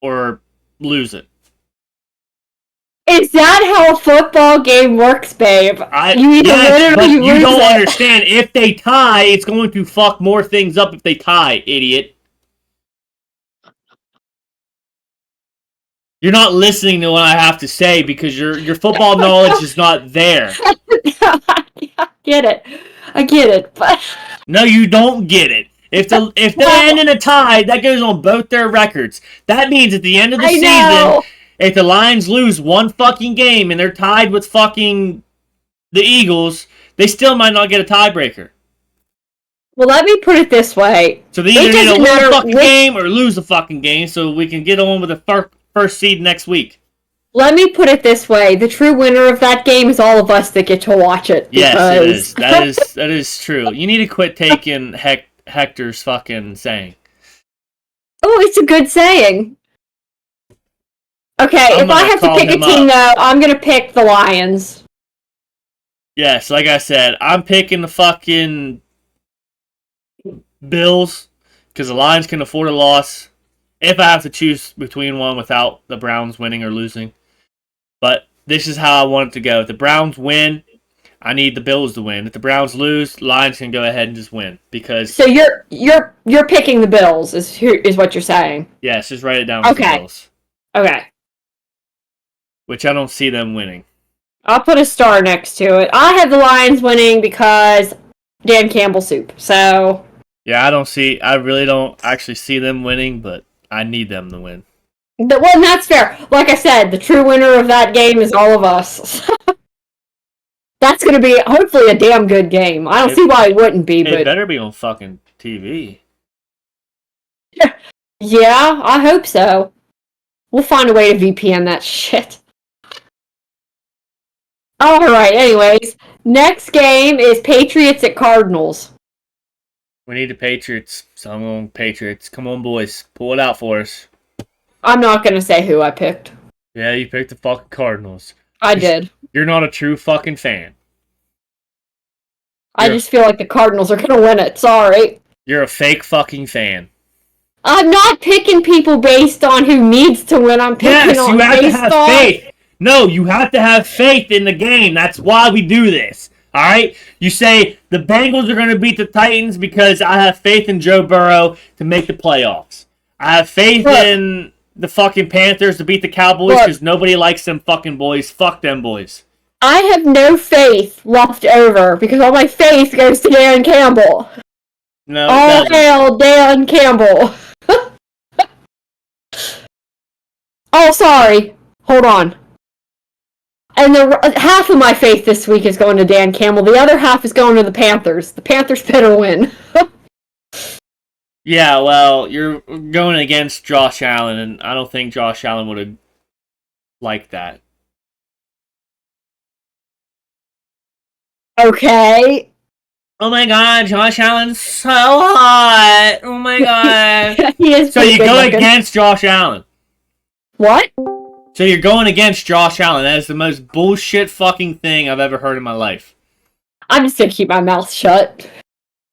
or lose it. Is that how a football game works, babe? You either win it or you lose it. You don't understand. If they tie, it's going to fuck more things up if they tie, idiot. You're not listening to what I have to say because your football knowledge is not there. I get it. But no, you don't get it. If they end in a tie, that goes on both their records. That means at the end of the season, if the Lions lose one fucking game and they're tied with fucking the Eagles, they still might not get a tiebreaker. Well, let me put it this way. So they either need to win a fucking game or lose a fucking game so we can get on with the first seed next week. Let me put it this way. The true winner of that game is all of us that get to watch it. Yes, it is. That is true. You need to quit taking Hector's fucking saying. Oh, it's a good saying. Okay, if I have to pick a team, though, I'm going to pick the Lions. Yes, like I said, I'm picking the fucking Bills because the Lions can afford a loss if I have to choose between one without the Browns winning or losing. But this is how I want it to go. If the Browns win, I need the Bills to win. If the Browns lose, Lions can go ahead and just win because. So you're picking the Bills is what you're saying. Yes, just write it down. Okay. The Bills. Okay. Which I don't see them winning. I'll put a star next to it. I have the Lions winning because Dan Campbell soup. So. Yeah, I really don't actually see them winning, but I need them to win. Well, that's fair. Like I said, the true winner of that game is all of us. That's going to be, hopefully, a damn good game. I don't see why it wouldn't be, but... It better be on fucking TV. Yeah, I hope so. We'll find a way to VPN that shit. Alright, anyways. Next game is Patriots at Cardinals. We need the Patriots, so I'm going Patriots. Come on, boys. Pull it out for us. I'm not going to say who I picked. Yeah, you picked the fucking Cardinals. I did. You're not a true fucking fan. I just feel like the Cardinals are going to win it. Sorry. You're a fake fucking fan. I'm not picking people based on who needs to win. I'm picking on you have based to have on... faith. No, you have to have faith in the game. That's why we do this. All right? You say the Bengals are going to beat the Titans because I have faith in Joe Burrow to make the playoffs. I have faith in the fucking Panthers to beat the Cowboys because nobody likes them fucking boys. Fuck them boys. I have no faith left over because all my faith goes to Dan Campbell. No, it All doesn't. hail Dan Campbell. Oh, sorry. Hold on. And half of my faith this week is going to Dan Campbell. The other half is going to the Panthers. The Panthers better win. Yeah, well, you're going against Josh Allen, and I don't think Josh Allen would have liked that. Okay. Oh my god, Josh Allen's so hot! Oh my god. He is So pretty you good go looking. against Josh Allen. What? So you're going against Josh Allen. That is the most bullshit fucking thing I've ever heard in my life. I'm just gonna keep my mouth shut.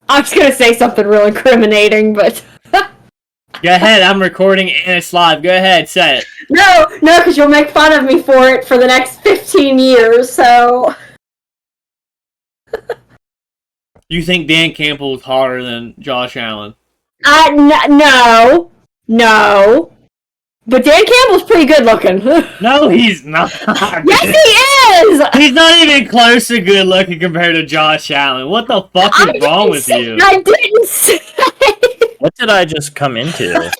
I was gonna say something real incriminating, but Go ahead, I'm recording and it's live. Go ahead, say it. no, because you'll make fun of me for it for the next 15 years. So You think Dan Campbell is hotter than Josh Allen? No. But Dan Campbell's pretty good looking. No, he's not. Yes, he is. He's not even close to good looking compared to Josh Allen. What the fuck is wrong with you? I didn't say. What did I just come into?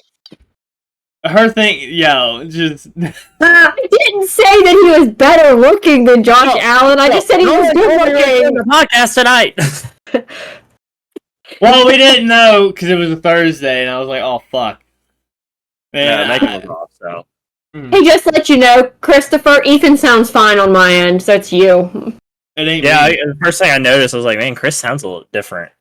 Her thing, yo, just. I didn't say that he was better looking than Josh Allen. I just said he was good looking. The podcast tonight. Well, we didn't know because it was a Thursday, and I was like, oh, fuck. Yeah, Man, Megan was off, so. Hey, just to let you know, Christopher, Ethan sounds fine on my end, so it's you. It ain't Yeah, me. the first thing I noticed, I was like, man, Chris sounds a little different.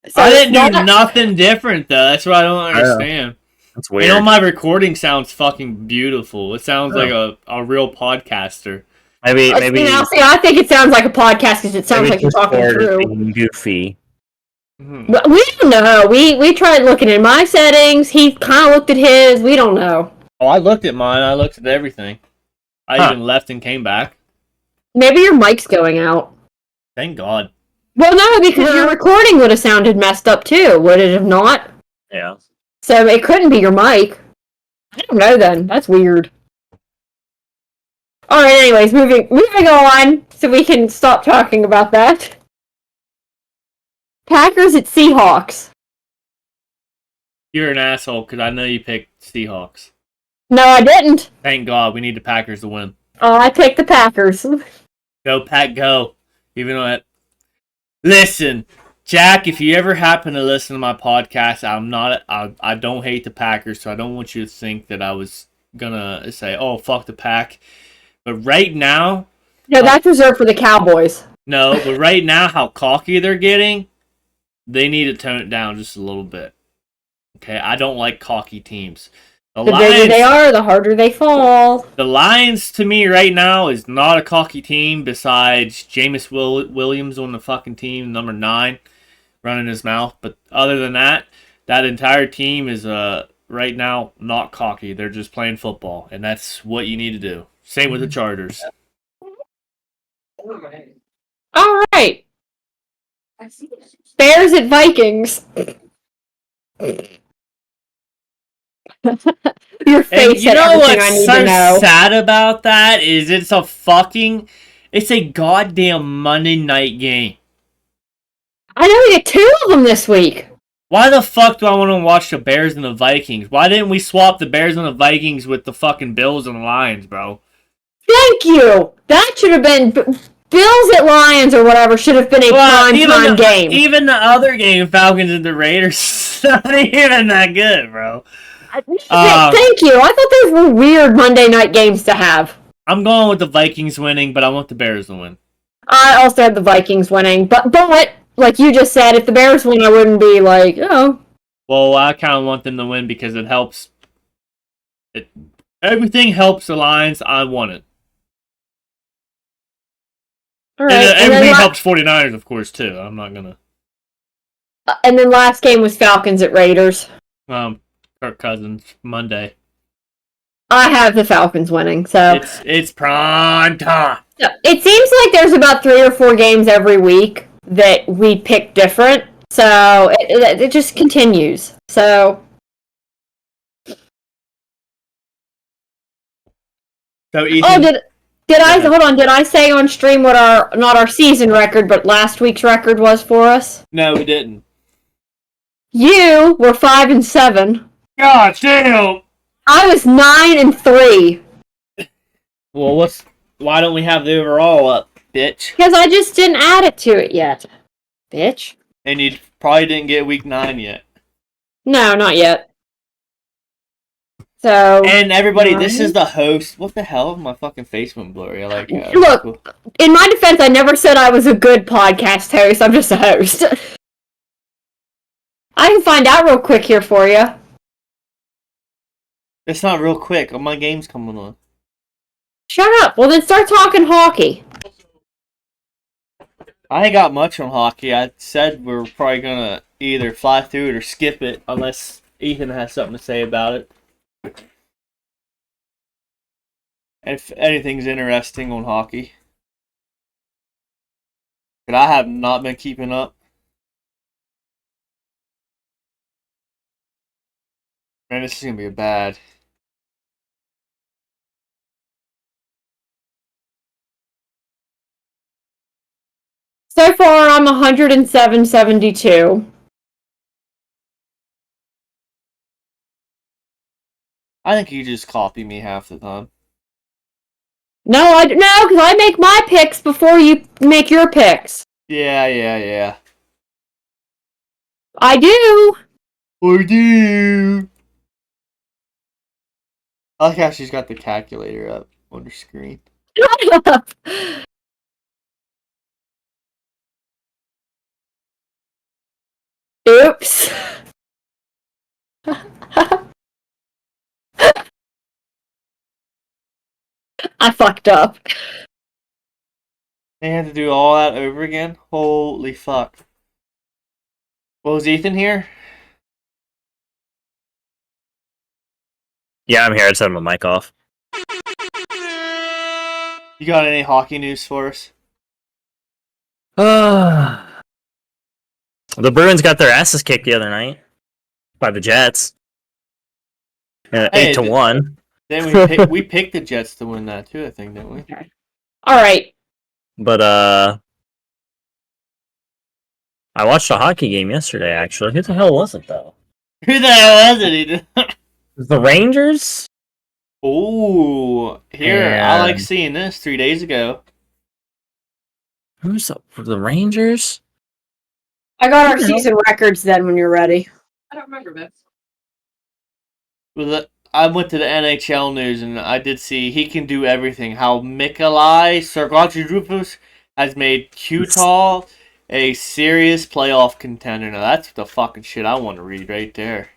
So I didn't it's do nothing different, though. That's what I don't understand. That's You weird. know, my recording sounds fucking beautiful. It sounds Oh. like a real podcaster. maybe See, I think it sounds like a podcast because it sounds like you're talking through. being goofy. But we don't know. We tried looking at my settings. He kind of looked at his. We don't know. Oh, I looked at mine. I looked at everything. I Huh. even left and came back. Maybe your mic's going out. Thank God. Well, no, because your recording would have sounded messed up too, would it have not? Yeah. So it couldn't be your mic. I don't know then. That's weird. Alright, anyways, moving on so we can stop talking about that. Packers at Seahawks. You're an asshole because I know you picked Seahawks. No, I didn't. Thank God. We need the Packers to win. Oh, I picked the Packers. Go, Pack, go. Even though that. Listen, Jack, if you ever happen to listen to my podcast, I don't hate the Packers, so I don't want you to think that I was gonna say, oh, fuck the Pack. But right now, No, that's reserved for the Cowboys. no, but right now, how cocky they're getting, they need to tone it down just a little bit. Okay, I don't like cocky teams. The bigger they are, the harder they fall. The Lions, to me, right now, is not a cocky team besides Jameis Williams on the fucking team, number 9, running his mouth. But other than that, that entire team is right now not cocky. They're just playing football, and that's what you need to do. Same with the Chargers. All right. Bears at Vikings. Your And face you said know everything I what's need so to know. sad about that is it's a goddamn Monday night game. I know we get 2 of them this week. Why the fuck do I want to watch the Bears and the Vikings? Why didn't we swap the Bears and the Vikings with the fucking Bills and the Lions, bro? Thank you. That should have been Bills at Lions or whatever. Should have been a prime time game. Even the other game, Falcons and the Raiders, not even that good, bro. Thank you. I thought those were weird Monday night games to have. I'm going with the Vikings winning, but I want the Bears to win. I also had the Vikings winning, but like you just said, if the Bears win, I wouldn't be like, oh. Well, I kind of want them to win because it helps. Everything helps the Lions. I want it. All right. And everything helps 49ers, of course, too. I'm not going to. And then last game was Falcons at Raiders. Kirk Cousins, Monday. I have the Falcons winning, so It's prime time. it seems like there's about 3 or 4 games every week that we pick different. So it just continues. So Ethan, did I Yeah. hold on? Did I say on stream what not our season record, but last week's record was for us? no, we didn't. You were 5-7. God damn! I was 9-3 Well, why don't we have the overall up, bitch? because I just didn't add it to it yet, bitch. And you probably didn't get week 9 yet. No, not yet. So And everybody, this is the host. What the hell? My fucking face went blurry. I like that. Look. Cool. in my defense, I never said I was a good podcast host. I'm just a host. I can find out real quick here for you. It's not real quick. My game's coming on. Shut up. Well, then start talking hockey. I ain't got much on hockey. I said we're probably gonna either fly through it or skip it unless Ethan has something to say about it. If anything's interesting on hockey. But I have not been keeping up. Man, this is gonna be bad. So far, I'm 107-72. I think you just copy me half the time. No, because I make my picks before you make your picks. Yeah. I do. I do. I like how she's got the calculator up on her screen. Shut up. Oops. I fucked up. They had to do all that over again? Holy fuck. Well, was Ethan here? Yeah, I'm here. I just had my mic off. You got any hockey news for us? The Bruins got their asses kicked the other night by the Jets. Hey, 8-1. Then we picked the Jets to win that too, I think, didn't we? All right. But I watched a hockey game yesterday. Actually, who the hell was it though? Who the hell was it? The Rangers. Ooh, here, And- I like seeing this 3 days ago. Who's the Rangers? I got our season records then when you're ready. I don't remember this. I went to the NHL news and I did see he can do everything. How Nikolai Sergachev has made Utah a serious playoff contender. Now that's the fucking shit I want to read right there.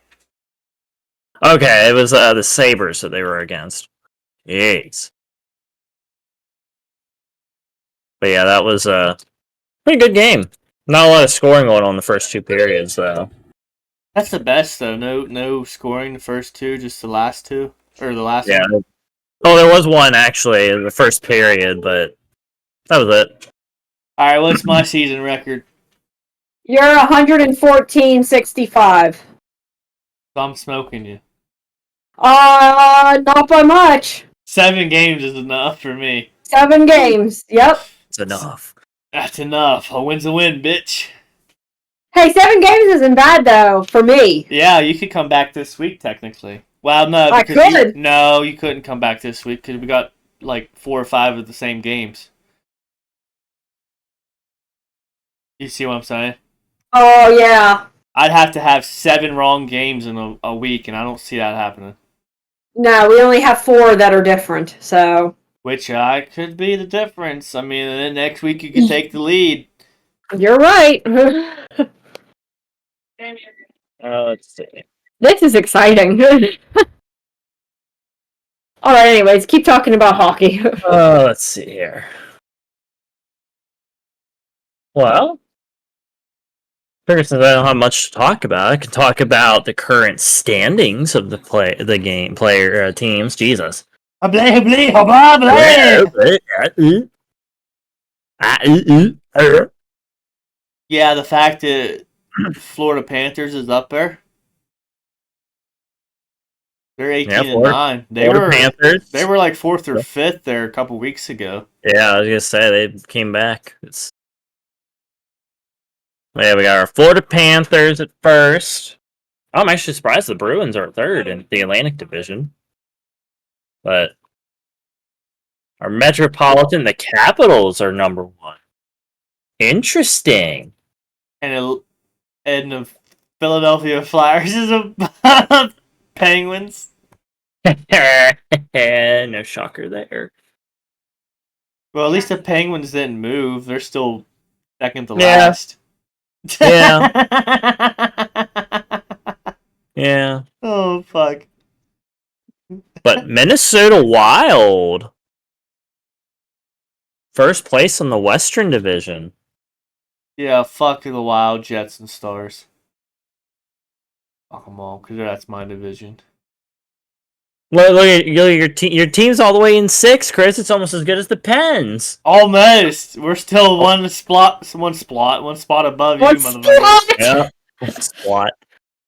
Okay, it was the Sabres that they were against. Jeez. But yeah, that was a pretty good game. Not a lot of scoring going on the first two periods, though. That's the best though. No scoring the first two, just the last two or the last Yeah. one. Oh, there was one actually in the first period, but that was it. All right, what's my season record? You're 114-65. So I'm smoking you. Not by much. 7 games is enough for me. 7 games. Yep. It's enough. That's enough. A win's a win, bitch. Hey, 7 games isn't bad though for me. Yeah, you could come back this week technically. Well, no, I because could. you couldn't come back this week because we got like 4 or 5 of the same games. You see what I'm saying? Oh yeah. I'd have to have 7 wrong games in a week, and I don't see that happening. No, we only have 4 that are different. So Which could be the difference. I mean, then next week you could take the lead. you're right. Let's see. This is exciting. All right. Anyways, keep talking about hockey. Let's see here. Well, figure since I don't have much to talk about, I can talk about the current standings of the teams. Jesus. Blah, blah, blah, blah. Yeah, the fact that Florida Panthers is up there. They're 18-9. Panthers. They were like 4th or 5th there a couple weeks ago. Yeah, I was gonna say they came back. Yeah, we got our Florida Panthers at first. I'm actually surprised the Bruins are third in the Atlantic Division. But our Metropolitan, the Capitals are number one. Interesting. And the Philadelphia Flyers is a Penguins. No shocker there. Well, at least the Penguins didn't move. They're still second to Yeah. last. Yeah. Yeah. Oh, fuck. But Minnesota Wild. First place in the Western Division. Yeah, fuck the Wild, Jets, and Stars. Fuck them all, because that's my division. Look at your team's all the way in 6th, Chris. It's almost as good as the Pens. Almost. We're still one spot above One you, motherfucker. Yeah. Splot.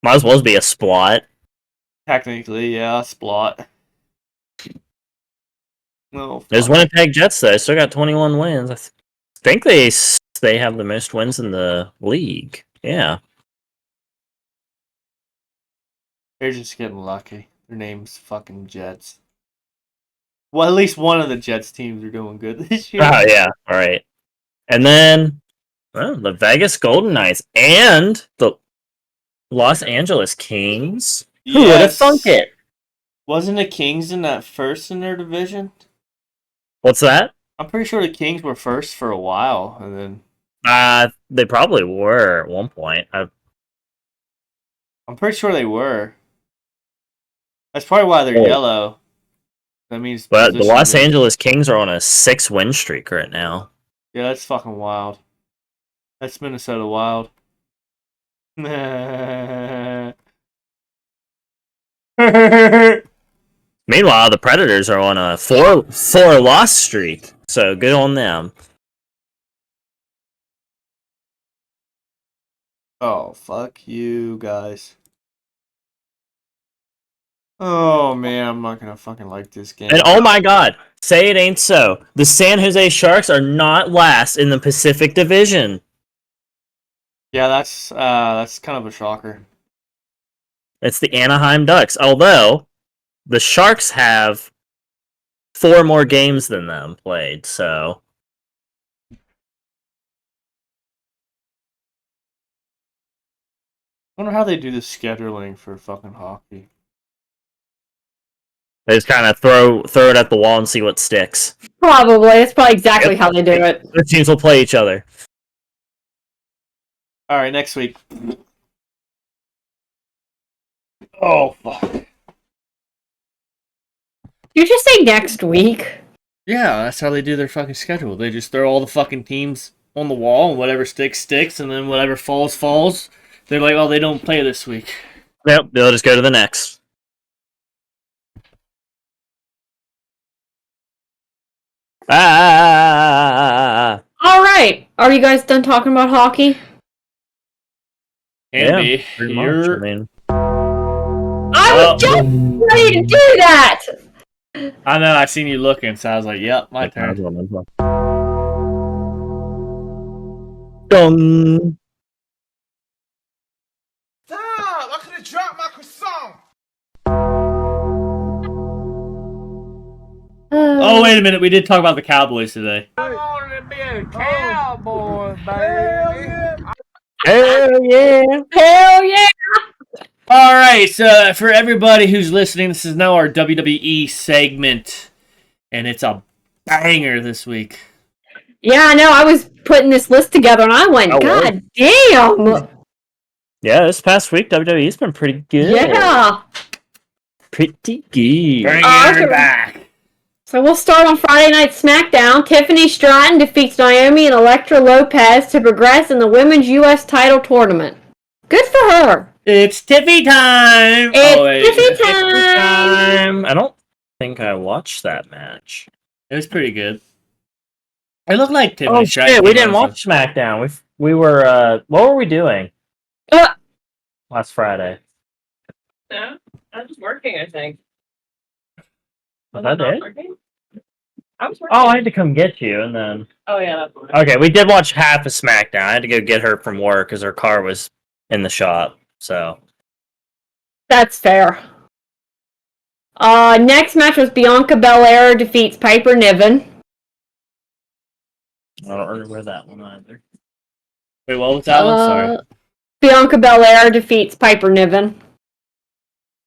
Might as well be a splot. Technically, yeah, splot. No, There's Winnipeg Jets, though. Still got 21 wins. I think they have the most wins in the league. Yeah. They're just getting lucky. Their name's fucking Jets. Well, at least one of the Jets teams are doing good this year. Oh, yeah. All right. And then, the Vegas Golden Knights and the Los Angeles Kings. Who would have thunk it? Wasn't the Kings in that first in their division? What's that? I'm pretty sure the Kings were first for a while, and then They probably were at one point. I'm pretty sure they were. That's probably why they're yellow. That means. But the Los Angeles Kings are on a 6-win streak right now. Yeah, that's fucking wild. That's Minnesota Wild. Meanwhile, the Predators are on a 4-loss streak. So good on them. Oh, fuck you guys. Oh, man, I'm not gonna fucking like this game. And oh my god, say it ain't so. The San Jose Sharks are not last in the Pacific Division. Yeah, that's kind of a shocker. It's the Anaheim Ducks. Although, the Sharks have 4 more games than them played, so... I wonder how they do the scheduling for fucking hockey. They just kind of throw it at the wall and see what sticks. Probably. That's probably exactly how they do it. The teams will play each other. Alright, next week. Oh, fuck. You just say next week. Yeah, that's how they do their fucking schedule. They just throw all the fucking teams on the wall, and whatever sticks, and then whatever falls. They're like, oh, they don't play this week. Yep, they'll just go to the next. Ah! All right. Are you guys done talking about hockey? Andy, pretty much. I mean, I was just ready to do that. I know, I seen you looking, so I was like, yep, my turn. Dong. I could have dropped my croissant. Oh, wait a minute, we did talk about the Cowboys today. I wanted to be a cowboy, baby. Hell yeah! Hell yeah! Alright, so for everybody who's listening, this is now our WWE segment, and it's a banger this week. Yeah, I know. I was putting this list together, and I went, Oh, God damn! Yeah, this past week WWE's been pretty good. Yeah. Pretty good. Bring Okay. it back. So we'll start on Friday Night SmackDown. Tiffany Stratton defeats Naomi and Elektra Lopez to progress in the Women's U.S. title tournament. Good for her. It's Tiffy time! It's Tiffy time! I don't think I watched that match. It was pretty good. It looked like Tiffany Oh Stratton shit, we came didn't out of watch SmackDown. We were what were we doing Uh, last Friday? Yeah, I was working, I think. Was that I not it? working? I was working. Oh, I had to come get you, and then Oh yeah, that's one. Okay, we did watch half of SmackDown. I had to go get her from work because her car was in the shop. So That's fair. Next match was Bianca Belair defeats Piper Niven. I don't remember that one either. Wait, what was that one? Sorry. Bianca Belair defeats Piper Niven.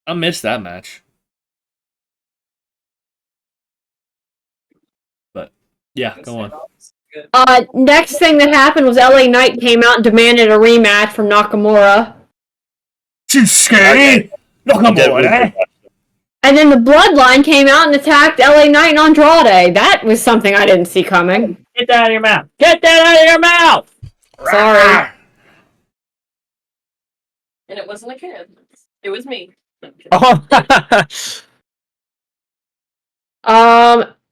I missed that match. But, yeah, go on. Good. Next thing that happened was LA Knight came out and demanded a rematch from Nakamura. Shinsuke Nakamura. And then the Bloodline came out and attacked LA Knight and Andrade. That was something I didn't see coming. Get that out of your mouth! Get that out of your mouth! Sorry. And it wasn't a kid. It was me. Oh.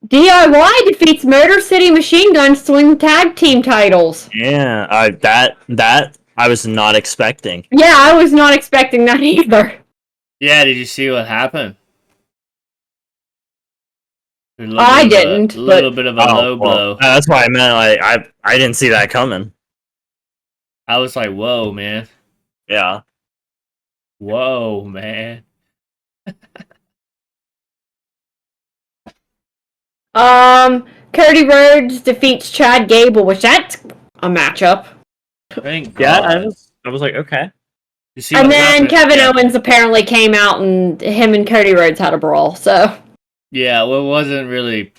DIY defeats Motor City Machine Guns to win the tag team titles. Yeah, that I was not expecting. Yeah, I was not expecting that either. Yeah, did you see what happened? I didn't, A little bit of a low blow. That's why I meant I didn't see that coming. I was like, whoa, man. Yeah. Whoa, man. Cody Rhodes defeats Chad Gable, which that's a matchup. Thank Yeah, God. I was like, okay. You see And what then happened? Kevin Yeah. Owens apparently came out and him and Cody Rhodes had a brawl, so. Yeah, well, it wasn't really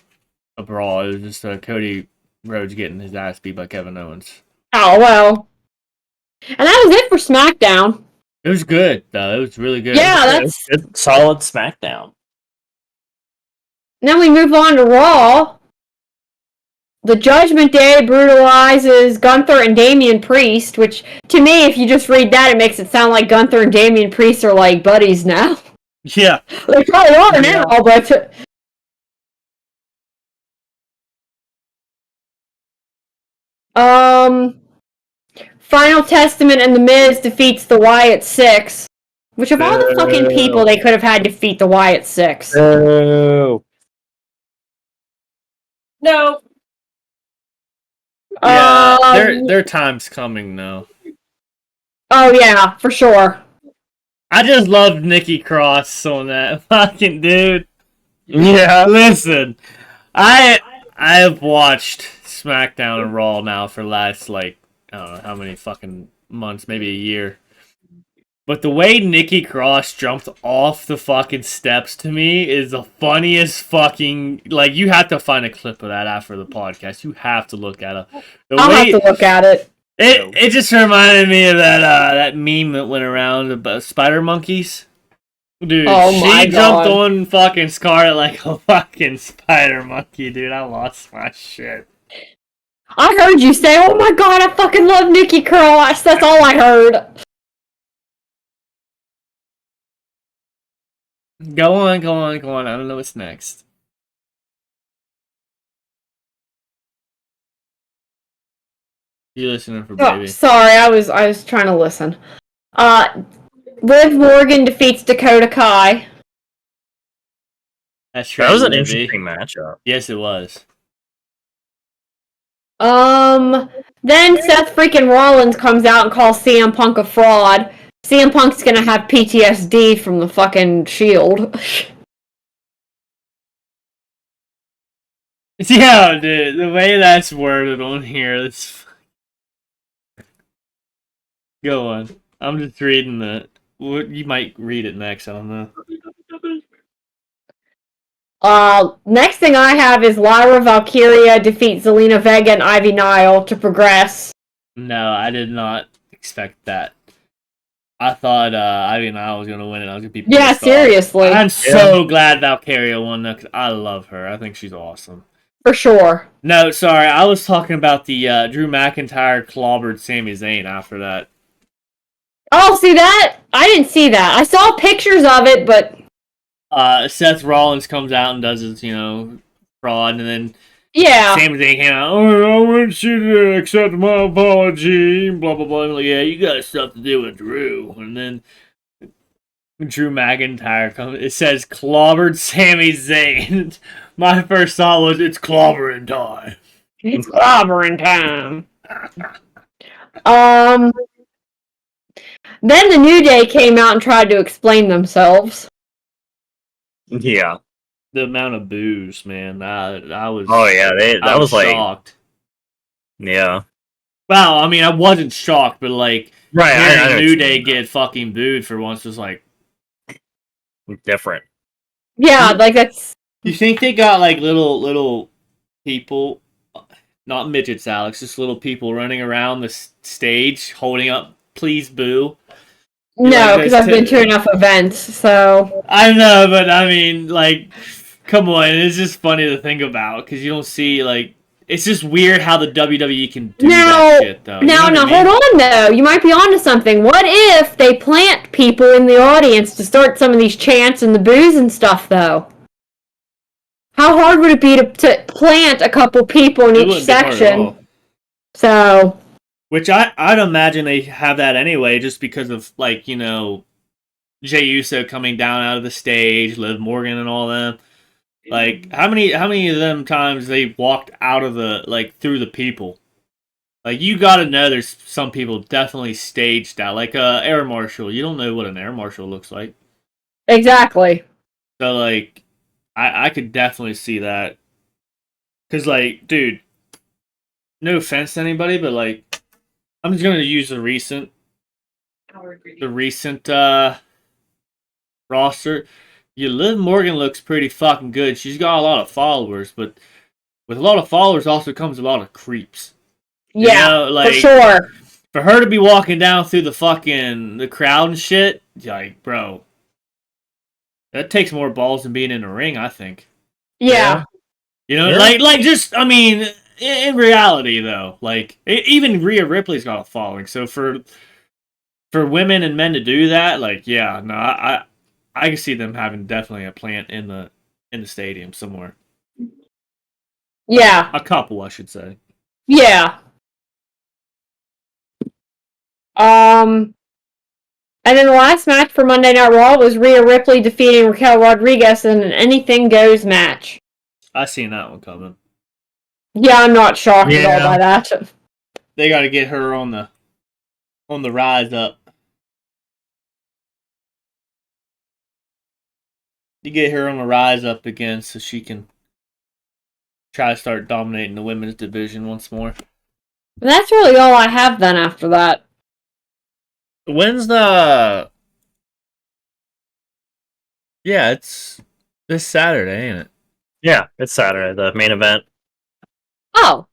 a brawl. It was just Cody Rhodes getting his ass beat by Kevin Owens. Oh, well. And that was it for SmackDown. It was good, though. It was really good. Yeah, It was good, solid SmackDown. Then we move on to Raw. The Judgment Day brutalizes Gunther and Damian Priest, which, to me, if you just read that, it makes it sound like Gunther and Damian Priest are, like, buddies now. Yeah. They probably are now, but... Final Testament and The Miz defeats the Wyatt Six. Which of all the fucking people they could have had defeat the Wyatt Six? Oh. No. Yeah, their time's coming now. Oh yeah, for sure. I just love Nikki Cross on that fucking dude. Yeah. Listen, I have watched SmackDown and Raw now for the last, like, I don't know how many fucking months, maybe a year. But the way Nikki Cross jumped off the fucking steps to me is the funniest fucking... Like, you have to find a clip of that after the podcast. You have to look at it. I'll have to look at it. It just reminded me of that meme that went around about spider monkeys. Dude, Oh my she jumped God. on fucking Scarlet like a fucking spider monkey, dude. I lost my shit. I heard you say, "Oh my god, I fucking love Nikki Cross." That's all I heard. Go on. I don't know what's next. You listening for Oh, baby? sorry, I was trying to listen. Liv Morgan defeats Dakota Kai. That's true. That was an Libby. interesting matchup. Yes, it was. Then Seth freaking Rollins comes out and calls CM Punk a fraud. CM Punk's gonna have PTSD from the fucking Shield. Yeah, dude. The way that's worded on here, it's... Go on. I'm just reading it. You might read it next. I don't know. Next thing I have is Lyra Valkyria defeats Zelina Vega and Ivy Nile to progress. No, I did not expect that. I thought Ivy and I was gonna win, and I was gonna be pissed Yeah, off. seriously. I'm so glad Valkyria won that, 'cause I love her. I think she's awesome. For sure. No, sorry, I was talking about the Drew McIntyre clobbered Sami Zayn after that. Oh, see that? I didn't see that. I saw pictures of it, but Seth Rollins comes out and does his, fraud, and then yeah. Sami Zayn came out, I want you to accept my apology, blah, blah, blah. I'm like, yeah, you got stuff to do with Drew. And then Drew McIntyre comes, it says clobbered Sami Zayn. My first thought was, it's clobbering time. It's clobbering time. Then the New Day came out and tried to explain themselves. Yeah. The amount of booze, man. I was. Oh yeah, I that was like shocked. yeah. Well, I mean, I wasn't shocked, but like Right. I know hearing what New you Day mean. get fucking booed for once was like. Different. Yeah, like that's You think they got like little people, not midgets, Alex, just little people running around the stage holding up "Please Boo"? no, like because those I've been to enough events, so I know, but I mean, like, come on, it's just funny to think about because you don't see like. It's just weird how the WWE can do that shit, though. You know what I mean? hold on though. You might be onto something. What if they plant people in the audience to start some of these chants and the boos and stuff, though? How hard would it be to plant a couple people in It each wouldn't be hard at all. section? So, Which I'd imagine they have that anyway, just because of like Jey Uso coming down out of the stage, Liv Morgan and all them. Like how many of them times they walked out of through the people? Like you got to know there's some people definitely staged out, like air marshal. You don't know what an air marshal looks like, exactly. so like I could definitely see that. Cause like, dude, no offense to anybody, but like I'm just gonna use the recent roster. Liv Morgan looks pretty fucking good. She's got a lot of followers, but with a lot of followers also comes a lot of creeps. Yeah, like, for sure. For her to be walking down through the crowd and shit, like, bro, that takes more balls than being in the ring, I think. Yeah. Yeah. Like just, I mean, in reality though, like even Rhea Ripley's got a following. So for women and men to do that, like, yeah, no, I can see them having definitely a plant in the stadium somewhere. Yeah. A couple, I should say. Yeah. And then the last match for Monday Night Raw was Rhea Ripley defeating Raquel Rodriguez in an Anything Goes match. I seen that one coming. Yeah, I'm not shocked at all by that. They got to get her on the rise up. You get her on the rise up again so she can try to start dominating the women's division once more. And that's really all I have then after that. When's the... Yeah, it's this Saturday, ain't it? Yeah, it's Saturday, the main event. Oh.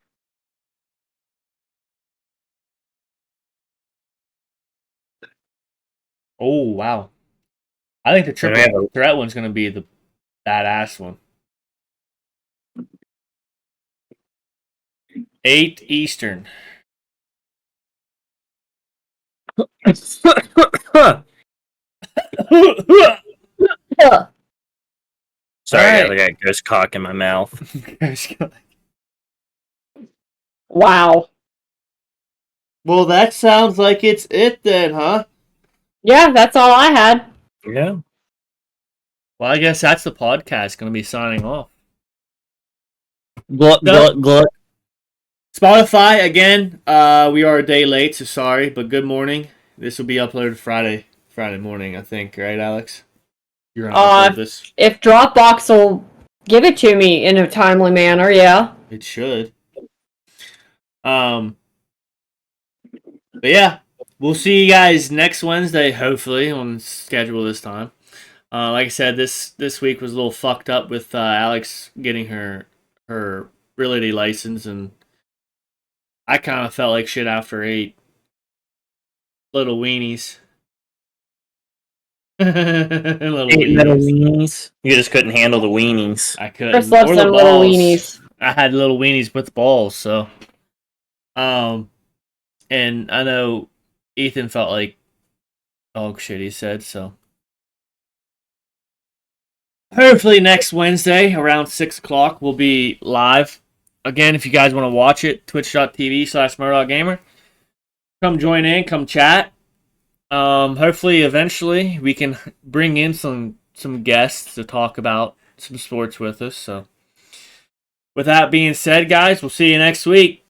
Oh, wow. I think the triple threat one's going to be the badass one. 8 Eastern. Sorry, Right. I got ghost cock in my mouth. Wow. Well, that sounds like it's it then, huh? Yeah, that's all I had. Yeah. Well, I guess that's the podcast going to be signing off. Glut. Spotify, again, we are a day late, so sorry, but good morning. This will be uploaded Friday morning, I think, right, Alex? You're on this. If Dropbox will give it to me in a timely manner, yeah. It should. But yeah, we'll see you guys next Wednesday, hopefully, on schedule this time. Like I said, this week was a little fucked up with Alex getting her realty license, and I kind of felt like shit after 8 little weenies. Little 8 little weenies. You just couldn't handle the weenies. I couldn't. Chris loves Or the them little balls. weenies. I had little weenies with balls, so. And I know Ethan felt like dog shit, he said, so. Hopefully next Wednesday around 6 o'clock we'll be live. Again, if you guys want to watch it, twitch.tv/MurdochGamer. Come join in, come chat. Hopefully eventually we can bring in some guests to talk about some sports with us, so. with that being said, guys, we'll see you next week.